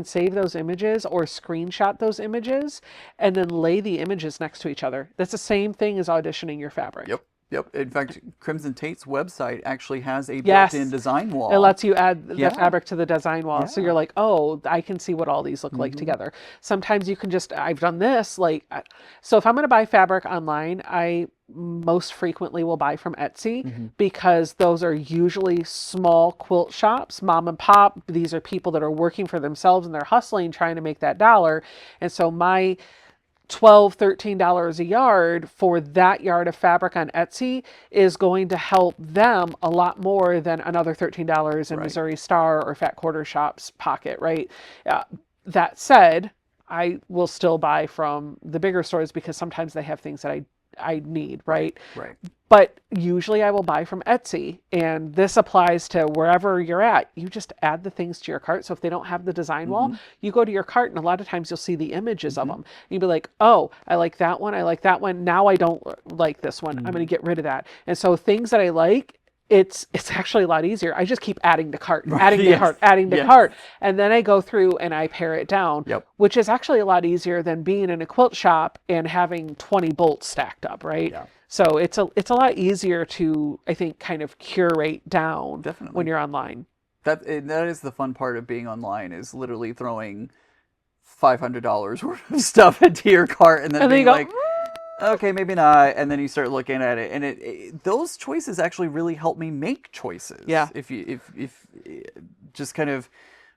save those images or screenshot those images and then lay the images next to each other. That's the same thing as auditioning your fabric. Yep. Yep. In fact, Crimson Tate's website actually has a built-in design wall. It lets you add the fabric to the design wall. Yeah. So you're like, oh, I can see what all these look like together. Sometimes you can I've done this. Like, so if I'm going to buy fabric online, I most frequently will buy from Etsy because those are usually small quilt shops, mom and pop. These are people that are working for themselves and they're hustling, trying to make that dollar. And so my $12, $13 a yard for that yard of fabric on Etsy is going to help them a lot more than another $13 in Missouri Star or Fat Quarter Shop's pocket, right? That said, I will still buy from the bigger stores because sometimes they have things that I need, right? Right. But usually I will buy from Etsy, and this applies to wherever you're at. You just add the things to your cart. So if they don't have the design wall, you go to your cart, and a lot of times you'll see the images of them. You'll be like, oh, I like that one. I like that one. Now I don't like this one. I'm going to get rid of that. And so things that I like, it's actually a lot easier. I just keep adding to cart, adding to cart, adding to cart. And then I go through and I pare it down, which is actually a lot easier than being in a quilt shop and having 20 bolts stacked up, right? Yeah. So it's a lot easier to, I think, kind of curate down when you're online. That is the fun part of being online, is literally throwing $500 worth of stuff into your cart and then being like, okay, maybe not. And then you start looking at it, and those choices actually really help me make choices. Yeah. If just kind of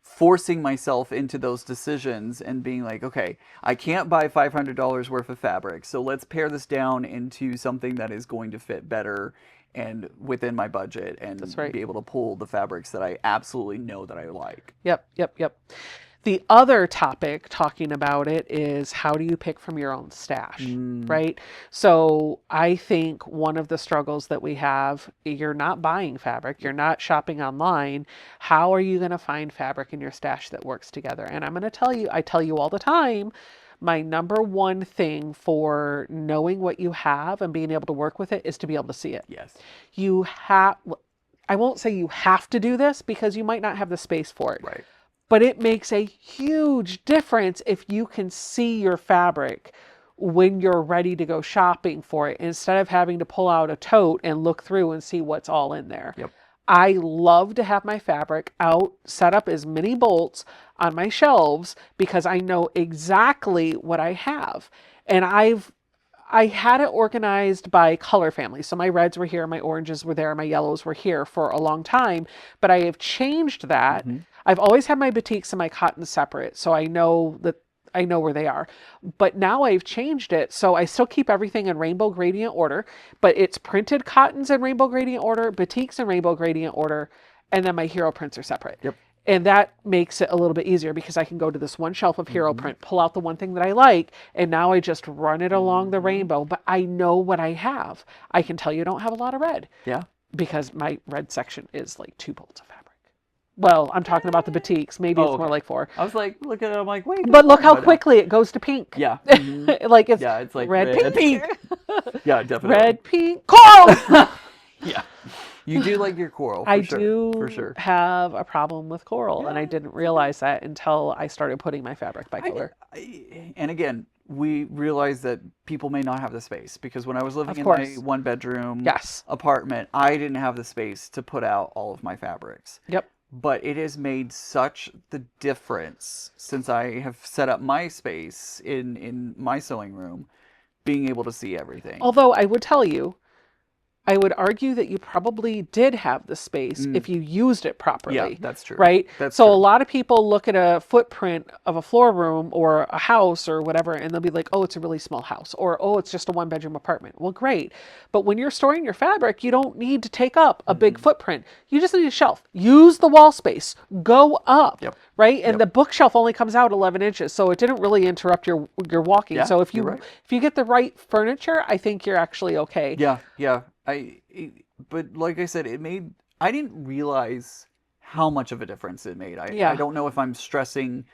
forcing myself into those decisions and being like, okay, I can't buy $500 worth of fabric, so let's pare this down into something that is going to fit better and within my budget, and be able to pull the fabrics that I absolutely know that I like. Yep. The other topic talking about it is, how do you pick from your own stash, right? So I think one of the struggles that we have, you're not buying fabric, you're not shopping online. How are you going to find fabric in your stash that works together? And I'm going to tell you, I tell you all the time, my number one thing for knowing what you have and being able to work with it is to be able to see it. Yes. I won't say you have to do this because you might not have the space for it. Right. But it makes a huge difference if you can see your fabric when you're ready to go shopping for it, instead of having to pull out a tote and look through and see what's all in there. Yep. I love to have my fabric out, set up as many bolts on my shelves because I know exactly what I have. And I had it organized by color family. So my reds were here, my oranges were there, my yellows were here for a long time, but I have changed that. I've always had my batiks and my cottons separate, so I know where they are. But now I've changed it, so I still keep everything in rainbow gradient order, but it's printed cottons in rainbow gradient order, batiks in rainbow gradient order, and then my hero prints are separate. Yep. And that makes it a little bit easier because I can go to this one shelf of hero print, pull out the one thing that I like, and now I just run it along the rainbow, but I know what I have. I can tell you I don't have a lot of red. Yeah. Because my red section is like 2 bolts of fabric. Well, I'm talking about the batiks. Maybe it's more like 4. I was like, look at it. I'm like, wait. But look how quickly it goes to pink. Yeah. Like it's like red, pink. Yeah, definitely. Red, pink, coral. Yeah. You do like your coral. I do have a problem with coral, and I didn't realize that until I started putting my fabric by color. And again, we realized that people may not have the space, because when I was living in my 1-bedroom apartment, I didn't have the space to put out all of my fabrics. Yep. But it has made such the difference since I have set up my space in my sewing room, being able to see everything. Although I would tell you, I would argue that you probably did have the space if you used it properly. Yeah, that's true. Right? That's so true. A lot of people look at a footprint of a floor room or a house or whatever, and they'll be like, oh, it's a really small house, or oh, it's just a 1-bedroom apartment. Well, great. But when you're storing your fabric, you don't need to take up a big footprint. You just need a shelf. Use the wall space. Go up. Yep. Right? And the bookshelf only comes out 11 inches, so it didn't really interrupt your walking. Yeah, so if you get the right furniture, I think you're actually okay. Yeah, yeah. But like I said, I didn't realize how much of a difference it made. I don't know if I'm stressing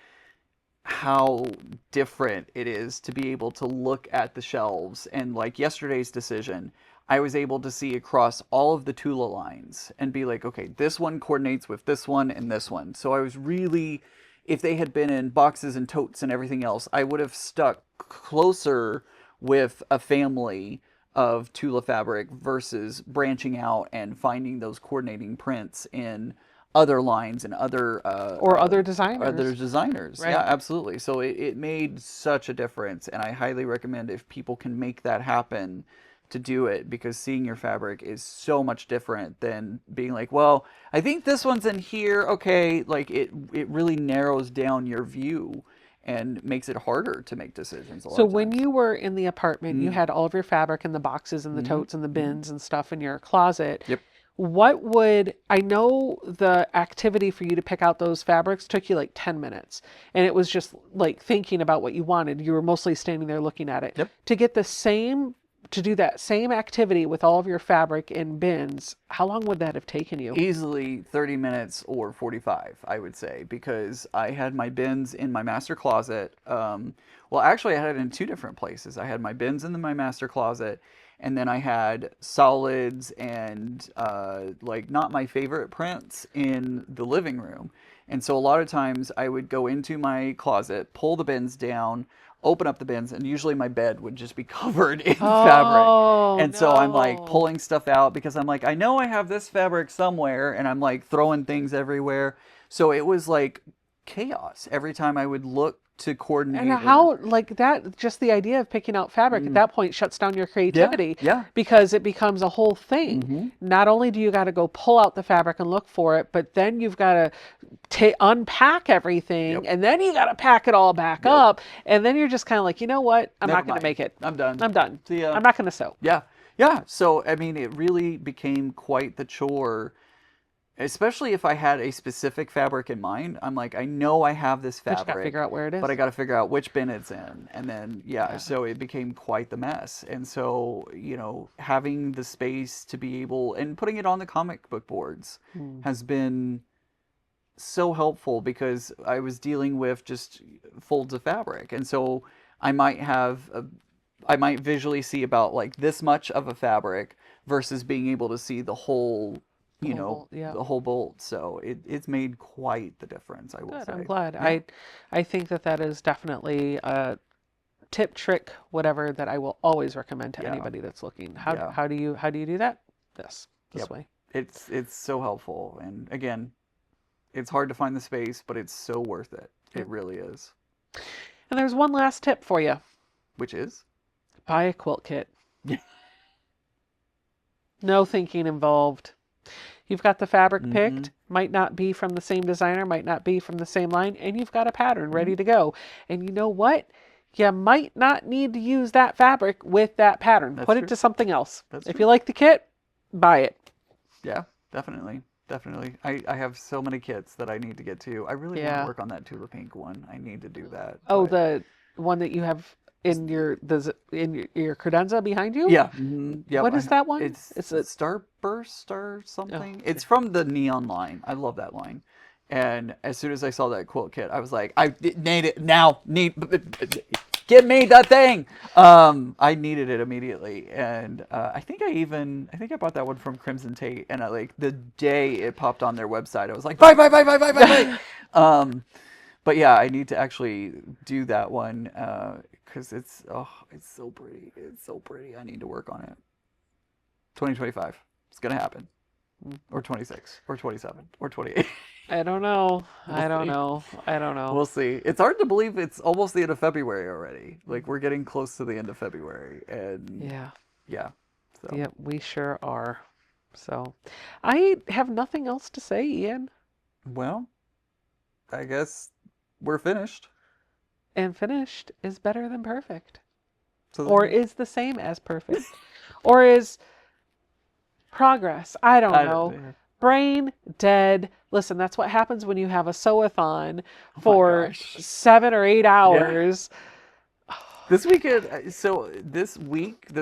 how different it is to be able to look at the shelves. And like yesterday's decision, I was able to see across all of the Tula lines and be like, okay, this one coordinates with this one and this one. So I was really, if they had been in boxes and totes and everything else, I would have stuck closer with a family of Tula fabric versus branching out and finding those coordinating prints in other lines and other or other designers. Right. Yeah, absolutely. So it made such a difference, and I highly recommend if people can make that happen to do it, because seeing your fabric is so much different than being like, well, I think this one's in here. Okay, like it really narrows down your view and makes it harder to make decisions. So when you were in the apartment, you had all of your fabric in the boxes and the totes and the bins and stuff in your closet. Yep. I know the activity for you to pick out those fabrics took you like 10 minutes, and it was just like thinking about what you wanted. You were mostly standing there looking at it. Yep. To do that same activity with all of your fabric in bins, how long would that have taken you? Easily 30 minutes or 45, I would say, because I had my bins in my master closet. Well, actually, I had it in two different places. I had my bins in my master closet, and then I had solids and like not my favorite prints in the living room. And so a lot of times I would go into my closet, pull the bins down, open up the bins, and usually my bed would just be covered in fabric. And so I'm like pulling stuff out because I'm like, I know I have this fabric somewhere, and I'm like throwing things everywhere. So it was like chaos every time I would look to coordinate. And how, like that, just the idea of picking out fabric at that point shuts down your creativity. Yeah. Because it becomes a whole thing. Not only do you got to go pull out the fabric and look for it, but then you've got to unpack everything, and then you got to pack it all back up. And then you're just kind of like, you know what? I'm not going to make it. I'm done. See ya. I'm not going to sew. Yeah. Yeah. So, I mean, it really became quite the chore. Especially if I had a specific fabric in mind. I'm like, I know I have this fabric. But you got to figure out where it is. But I got to figure out which bin it's in. And then, so it became quite the mess. And so, having the space to be able, and putting it on the comic book boards has been so helpful, because I was dealing with just folds of fabric. And so I might visually see about like this much of a fabric versus being able to see the whole the whole bolt. So it's made quite the difference, I will say. I'm glad. Yeah. I think that is definitely a tip, trick, whatever, that I will always recommend to anybody that's looking. How do you do that? This way. It's so helpful. And again, it's hard to find the space, but it's so worth it. It really is. And there's one last tip for you. Which is? Buy a quilt kit. No thinking involved. You've got the fabric picked, might not be from the same designer, might not be from the same line, and you've got a pattern ready to go. And you know what? You might not need to use that fabric with that pattern. Put it to something else. If you like the kit, buy it. Yeah, definitely. Definitely. I have so many kits that I need to get to. I really want to work on that Tula Pink one. I need to do that. Oh, the one that you have in your credenza behind you? Yeah. Yep. What is that one? It's a Starburst or something. It's from the Neon line. I love that line. And as soon as I saw that quilt kit, I was like, I need it now. Give me that thing. I needed it immediately. And I think I bought that one from Crimson Tate. And the day it popped on their website, I was like, buy. But yeah, I need to actually do that one. Because it's so pretty. It's so pretty. I need to work on it. 2025. It's going to happen. Or 26. Or 27. Or 28. I don't know. I don't know. We'll see. It's hard to believe it's almost the end of February already. Like, we're getting close to the end of February. And yeah. So. Yeah, we sure are. So, I have nothing else to say, Ian. Well, I guess we're finished. And finished is better than perfect. Or is the same as perfect. Or is progress. I don't know. Brain dead. Listen, that's what happens when you have a sew-a-thon for 7 or 8 hours. Yeah. This weekend, so this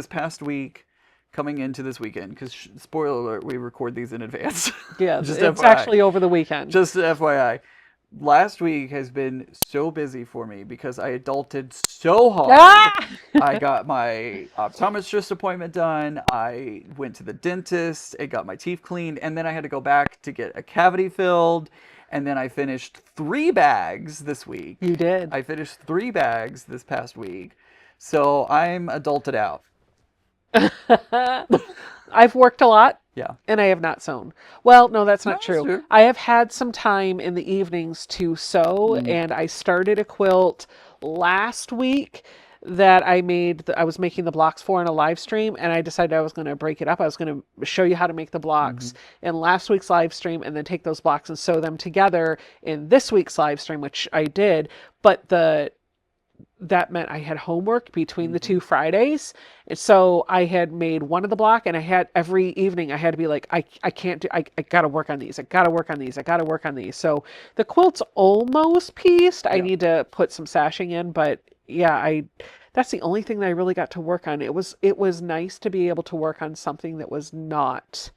past week, coming into this weekend, because spoiler alert, we record these in advance. Yeah, it's actually over the weekend. Just FYI. last week has been so busy for me because I adulted so hard. Ah! I got my optometrist appointment done. I went to the dentist. I got my teeth cleaned. And then I had to go back to get a cavity filled. And then I finished 3 bags this week. You did. I finished 3 bags this past week. So I'm adulted out. I've worked a lot. Yeah. And I have not sewn. Well, no, that's not true. true. I have had some time in the evenings to sew, and I started a quilt last week that I made. I was making the blocks for in a live stream, and I decided I was going to break it up. I was going to show you how to make the blocks in last week's live stream, and then take those blocks and sew them together in this week's live stream, which I did. But that meant I had homework between the 2 Fridays. And so I had made one of the block, and I had every evening I had to be like, I can't do, I got to work on these. I got to work on these. I got to work on these. So the quilt's almost pieced. I need to put some sashing in, but yeah, that's the only thing that I really got to work on. It was nice to be able to work on something that was not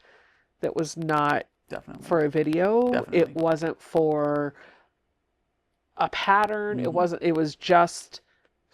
Definitely. for a video. Definitely. It wasn't for a pattern. It was just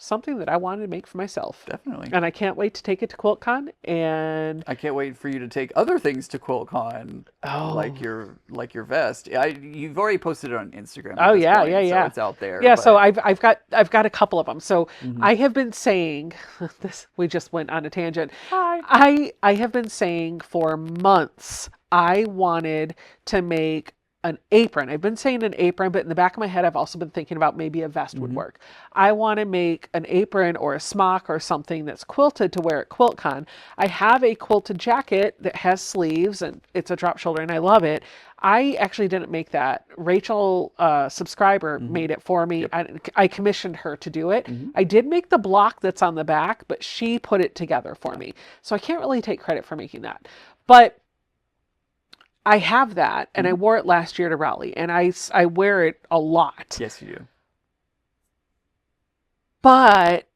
something that I wanted to make for myself. Definitely. And I can't wait to take it to QuiltCon, and I can't wait for you to take other things to QuiltCon, like your vest. You've already posted it on Instagram. Oh yeah, point, yeah. So it's out there. Yeah, but... so I've got a couple of them. So I have been saying this. We just went on a tangent. Hi. I have been saying for months I wanted to make an apron. I've been saying an apron, but in the back of my head, I've also been thinking about maybe a vest would work. I want to make an apron or a smock or something that's quilted to wear at QuiltCon. I have a quilted jacket that has sleeves, and it's a drop shoulder, and I love it. I actually didn't make that. Rachel, subscriber, made it for me. I commissioned her to do it. I did make the block that's on the back, but she put it together for me. So I can't really take credit for making that. But I have that, and I wore it last year to Raleigh, and I wear it a lot. Yes, you do. But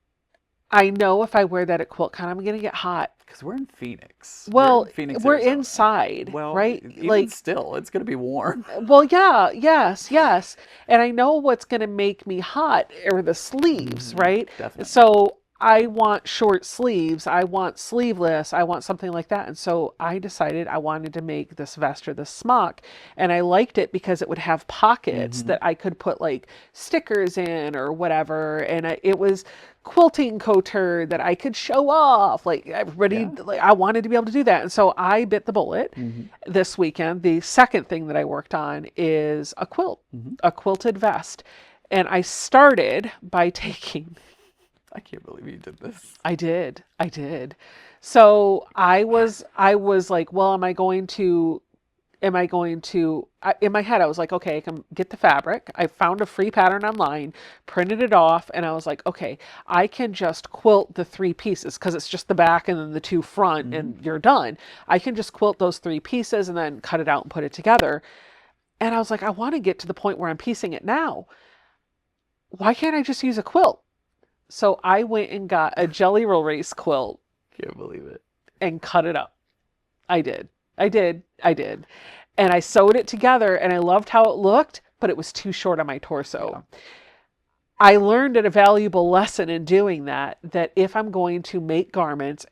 I know if I wear that at QuiltCon, I'm going to get hot. Because we're in Phoenix. Well, Phoenix, we're Arizona. inside, well, right? Even still, it's going to be warm. Well, yeah, yes. And I know what's going to make me hot are the sleeves, right? Definitely. So I want short sleeves. I want sleeveless. I want something like that. And so I decided I wanted to make this vest or this smock. And I liked it because it would have pockets that I could put like stickers in or whatever. And it was quilting couture that I could show off. Like everybody, like, I wanted to be able to do that. And so I bit the bullet this weekend. The second thing that I worked on is a quilt, a quilted vest. And I started by taking... I can't believe you did this. I did. So I was like, well, in my head, I was like, okay, I can get the fabric. I found a free pattern online, printed it off, and I was like, okay, I can just quilt the 3 pieces because it's just the back and then the 2 front and you're done. I can just quilt those 3 pieces and then cut it out and put it together. And I was like, I want to get to the point where I'm piecing it now. Why can't I just use a quilt? So I went and got a Jelly Roll Race quilt. Can't believe it. And cut it up. I did. And I sewed it together, and I loved how it looked, but it was too short on my torso. Yeah. I learned a valuable lesson in doing that if I'm going to make garments,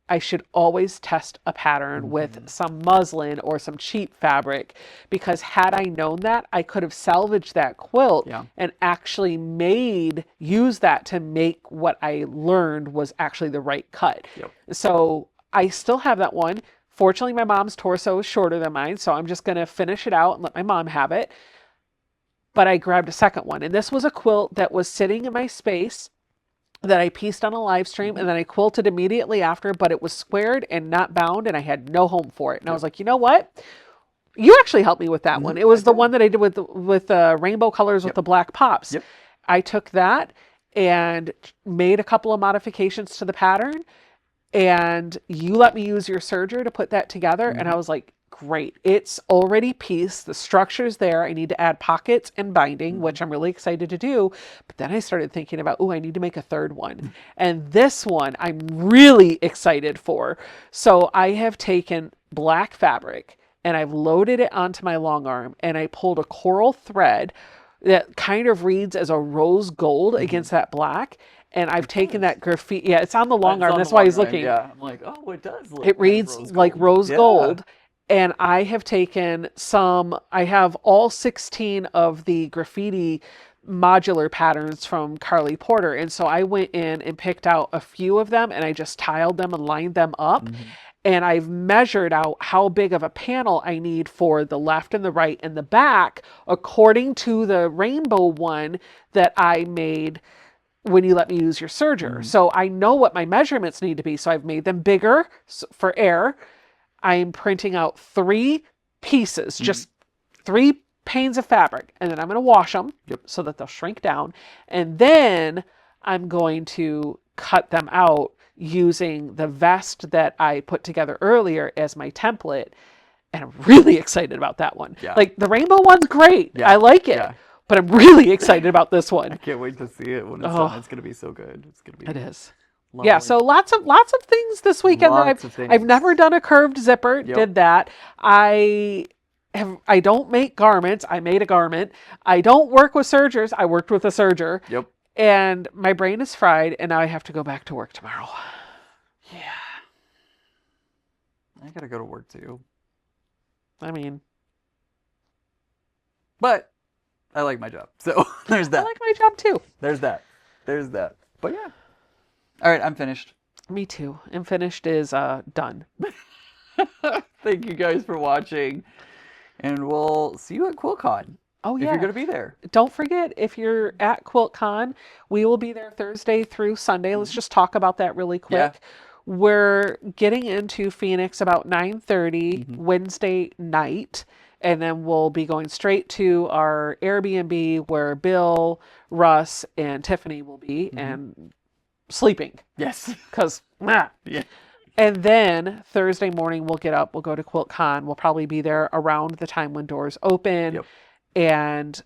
I should always test a pattern with some muslin or some cheap fabric, because had I known that, I could have salvaged that quilt and actually use that to make what I learned was actually the right cut. Yep. So I still have that one. Fortunately, my mom's torso is shorter than mine, so I'm just going to finish it out and let my mom have it. But I grabbed a second one, and this was a quilt that was sitting in my space that I pieced on a live stream, and then I quilted immediately after, but it was squared and not bound, and I had no home for it. And I was like, you know what? You actually helped me with that one. It was the one that I did with rainbow colors with the black pops. Yep. I took that and made a couple of modifications to the pattern, and you let me use your serger to put that together, and I was like, great. It's already pieced. The structure's there. I need to add pockets and binding, which I'm really excited to do. But then I started thinking about, I need to make a third one. And this one I'm really excited for. So I have taken black fabric and I've loaded it onto my long arm, and I pulled a coral thread that kind of reads as a rose gold against that black. And I've taken that graffiti. Yeah, it's on the long arm. That's why he's looking. Yeah, I'm like, oh, it does look It reads like rose gold. And I have taken I have all 16 of the graffiti modular patterns from Carly Porter. And so I went in and picked out a few of them and I just tiled them and lined them up. And I've measured out how big of a panel I need for the left and the right and the back according to the rainbow one that I made when you let me use your serger. So I know what my measurements need to be. So I've made them bigger for air. I'm printing out 3 pieces, just 3 panes of fabric, and then I'm going to wash them so that they'll shrink down. And then I'm going to cut them out using the vest that I put together earlier as my template. And I'm really excited about that one. Like the rainbow one's great. I like it. But I'm really excited about this one. I can't wait to see it when it's done. It's going to be so good. It's going to be. It is. Lovely. Yeah, so lots of things this weekend. I've never done a curved zipper. Did that. I don't make garments. I made a garment. I don't work with sergers. I worked with a serger. And my brain is fried, and now I have to go back to work tomorrow. Yeah. I gotta go to work too. I mean, but I like my job, so there's that. I like my job too. There's that. But yeah. All right, I'm finished. Me too. And finished is done. Thank you guys for watching, and we'll see you at QuiltCon. Oh yeah, if you're going to be there. Don't forget, if you're at QuiltCon, we will be there Thursday through Sunday. Let's just talk about that really quick. We're getting into Phoenix about 9:30 Wednesday night. And then we'll be going straight to our Airbnb where Bill, Russ, and Tiffany will be and sleeping. Yes. Because, And then Thursday morning we'll get up, we'll go to QuiltCon. We'll probably be there around the time when doors open. And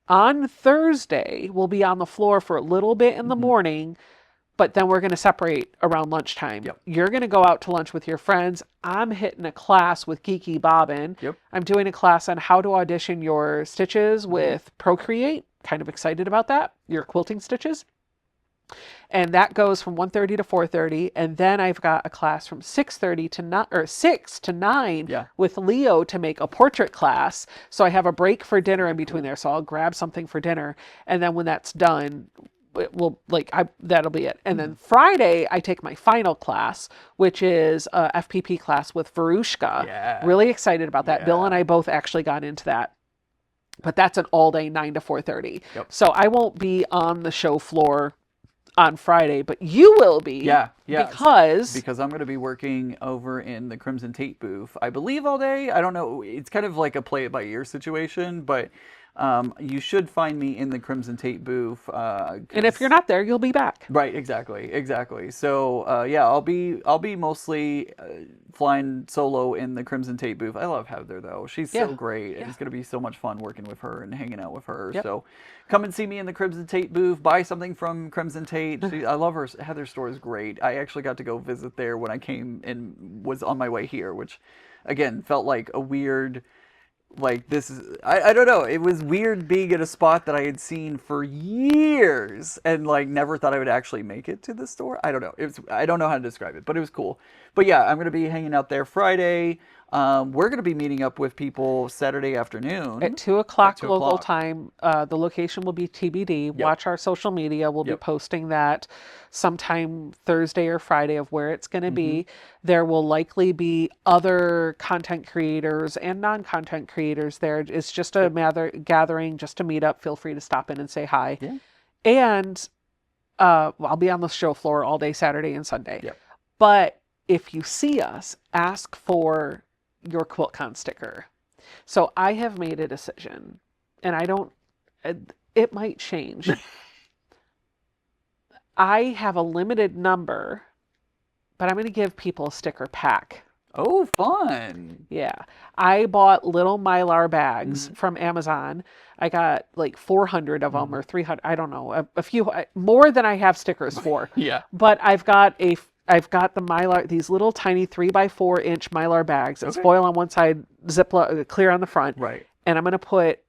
on Thursday, we'll be on the floor for a little bit in the morning. But then we're going to separate around lunchtime. You're going to go out to lunch with your friends. I'm hitting a class with Geeky Bobbin. I'm doing a class on how to audition your stitches with Procreate. Kind of excited about that. Your quilting stitches. And that goes from 1:30 to 4:30. And then I've got a class from 6:30 to 6 to 9 with Leo to make a portrait class. So I have a break for dinner in between there. So I'll grab something for dinner. And then when that's done, that'll be it. And then Friday, I take my final class, which is a FPP class with Verushka. Really excited about that. Bill and I both actually got into that. But that's an all day 9 to 4:30. So I won't be on the show floor on Friday, but you will be. Because I'm going to be working over in the Crimson Tape booth, I believe, all day. I don't know. It's kind of like a play it by ear situation, but you should find me in the Crimson Tape booth. And if you're not there, you'll be back. Right, exactly. So I'll be mostly flying solo in the Crimson Tape booth. I love Heather though; she's so great, and it's gonna be so much fun working with her and hanging out with her. So come and see me in the Crimson Tape booth. Buy something from Crimson Tape. I love her. Heather's store is great. I actually got to go visit there when I came and was on my way here, which again felt like a weird. Like this is, I don't know. It was weird being at a spot that I had seen for years and like never thought I would actually make it to the store. I don't know. I don't know how to describe it, but it was cool. But yeah, I'm going to be hanging out there Friday. We're going to be meeting up with people Saturday afternoon. At 2 o'clock local time. The location will be TBD. Watch our social media. We'll be posting that sometime Thursday or Friday of where it's going to be. There will likely be other content creators and non-content creators there. It's just a gathering, just to meet up. Feel free to stop in and say hi. And I'll be on the show floor all day Saturday and Sunday. But if you see us, ask for your QuiltCon sticker. So I have made a decision, and it might change. I have a limited number, but I'm going to give people a sticker pack. Oh, fun. Yeah. I bought little Mylar bags from Amazon. I got like 400 of them or 300. I don't know. A few more than I have stickers for. But I've got the Mylar, these little tiny 3x4 inch Mylar bags. It's foil on one side, Ziploc clear on the front. Right. And I'm going to put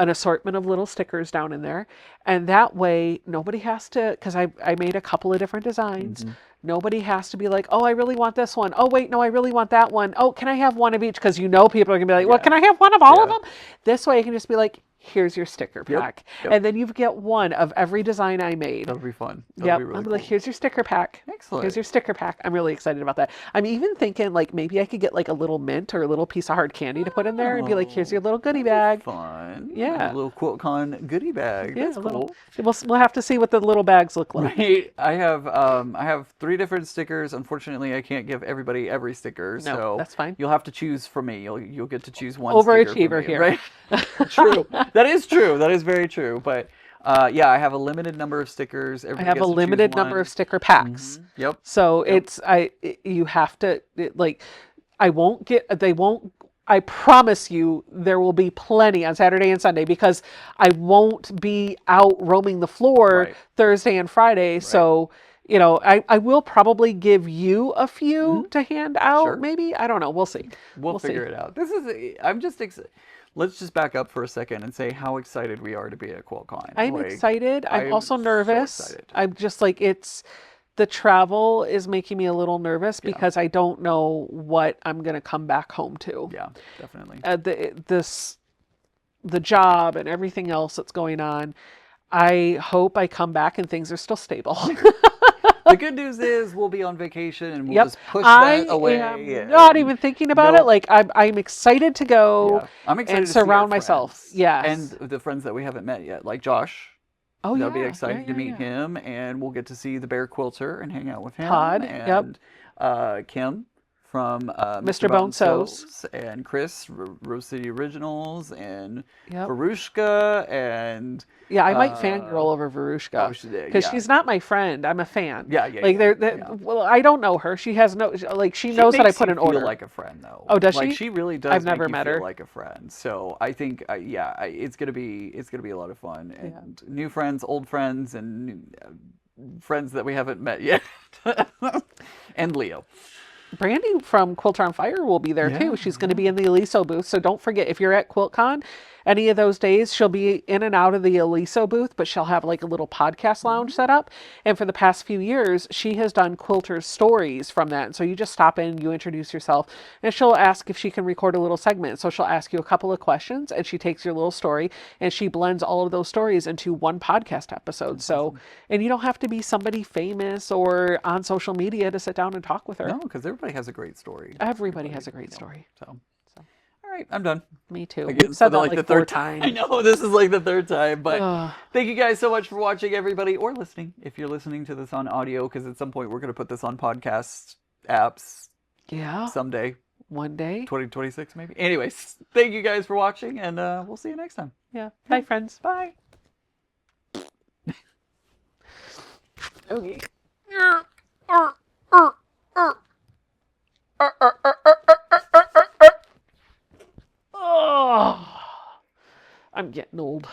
an assortment of little stickers down in there. And that way nobody has to, because I made a couple of different designs. Nobody has to be like, oh, I really want this one. Oh, wait, no, I really want that one. Oh, can I have one of each? Because people are going to be like, well, can I have one of all of them? This way I can just be like, here's your sticker pack. And then you get one of every design I made. That'll be fun. That'll be really I'm cool. like, here's your sticker pack. Excellent. Here's your sticker pack. I'm really excited about that. I'm even thinking like maybe I could get like a little mint or a little piece of hard candy to put in there and be like, here's your little goodie bag. Fun. Yeah. A little QuiltCon goodie bag. That's cool. We'll have to see what the little bags look like. Right. I have 3 different stickers. Unfortunately, I can't give everybody every sticker. No, so that's fine. You'll have to choose for me. You'll get to choose one Overachiever sticker here. Right? True. That is true. That is very true. But yeah, I have a limited number of stickers. I have a limited number of sticker packs. Yep. So you have to I promise you there will be plenty on Saturday and Sunday because I won't be out roaming the floor Thursday and Friday. Right. So, I will probably give you a few to hand out. Maybe. I don't know. We'll see. We'll figure it out. I'm just excited. Let's just back up for a second and say how excited we are to be at QuiltCon. I'm excited. I'm also nervous. So excited. I'm just like, the travel is making me a little nervous because I don't know what I'm going to come back home to. Yeah, definitely. The job and everything else that's going on. I hope I come back and things are still stable. The good news is we'll be on vacation and we'll just push that away. I'm not even thinking about it. Like I'm excited to go I'm excited and to surround myself. Yes. And the friends that we haven't met yet, like Josh. Oh, They'll be excited to meet him, and we'll get to see the Bear Quilter and hang out with him. Todd, and Kim from Mr. Bone Sews, and Chris, Rose City Originals, and Verushka, and I might fangirl over Verushka because she's not my friend. I'm a fan. Well, I don't know her. She has no she knows that I put an order. Feel like a friend though. Oh, does she? She really does. I've never met her. Feel like a friend. So I think it's gonna be a lot of fun and new friends, old friends, and new, friends that we haven't met yet, and Leo. Brandy from Quilter on Fire will be there too. She's going to be in the Eliso booth. So don't forget, if you're at QuiltCon, any of those days, she'll be in and out of the Eliso booth, but she'll have like a little podcast lounge set up. And for the past few years, she has done quilters stories from that. And so you just stop in, you introduce yourself, and she'll ask if she can record a little segment. So she'll ask you a couple of questions, and she takes your little story, and she blends all of those stories into one podcast episode. So, and you don't have to be somebody famous or on social media to sit down and talk with her. No, because everybody has a great story. Everybody has a great story. So. All right, I'm done. Me too. Again, We've said that like the 4 times. I know, this is like the 3rd time, but thank you guys so much for watching, everybody, or listening. If you're listening to this on audio, because at some point we're going to put this on podcast apps. Yeah. Someday. One day. 2026 maybe. Anyways, thank you guys for watching, and we'll see you next time. Yeah. Bye, friends. Bye. Okay. Oh, I'm getting old.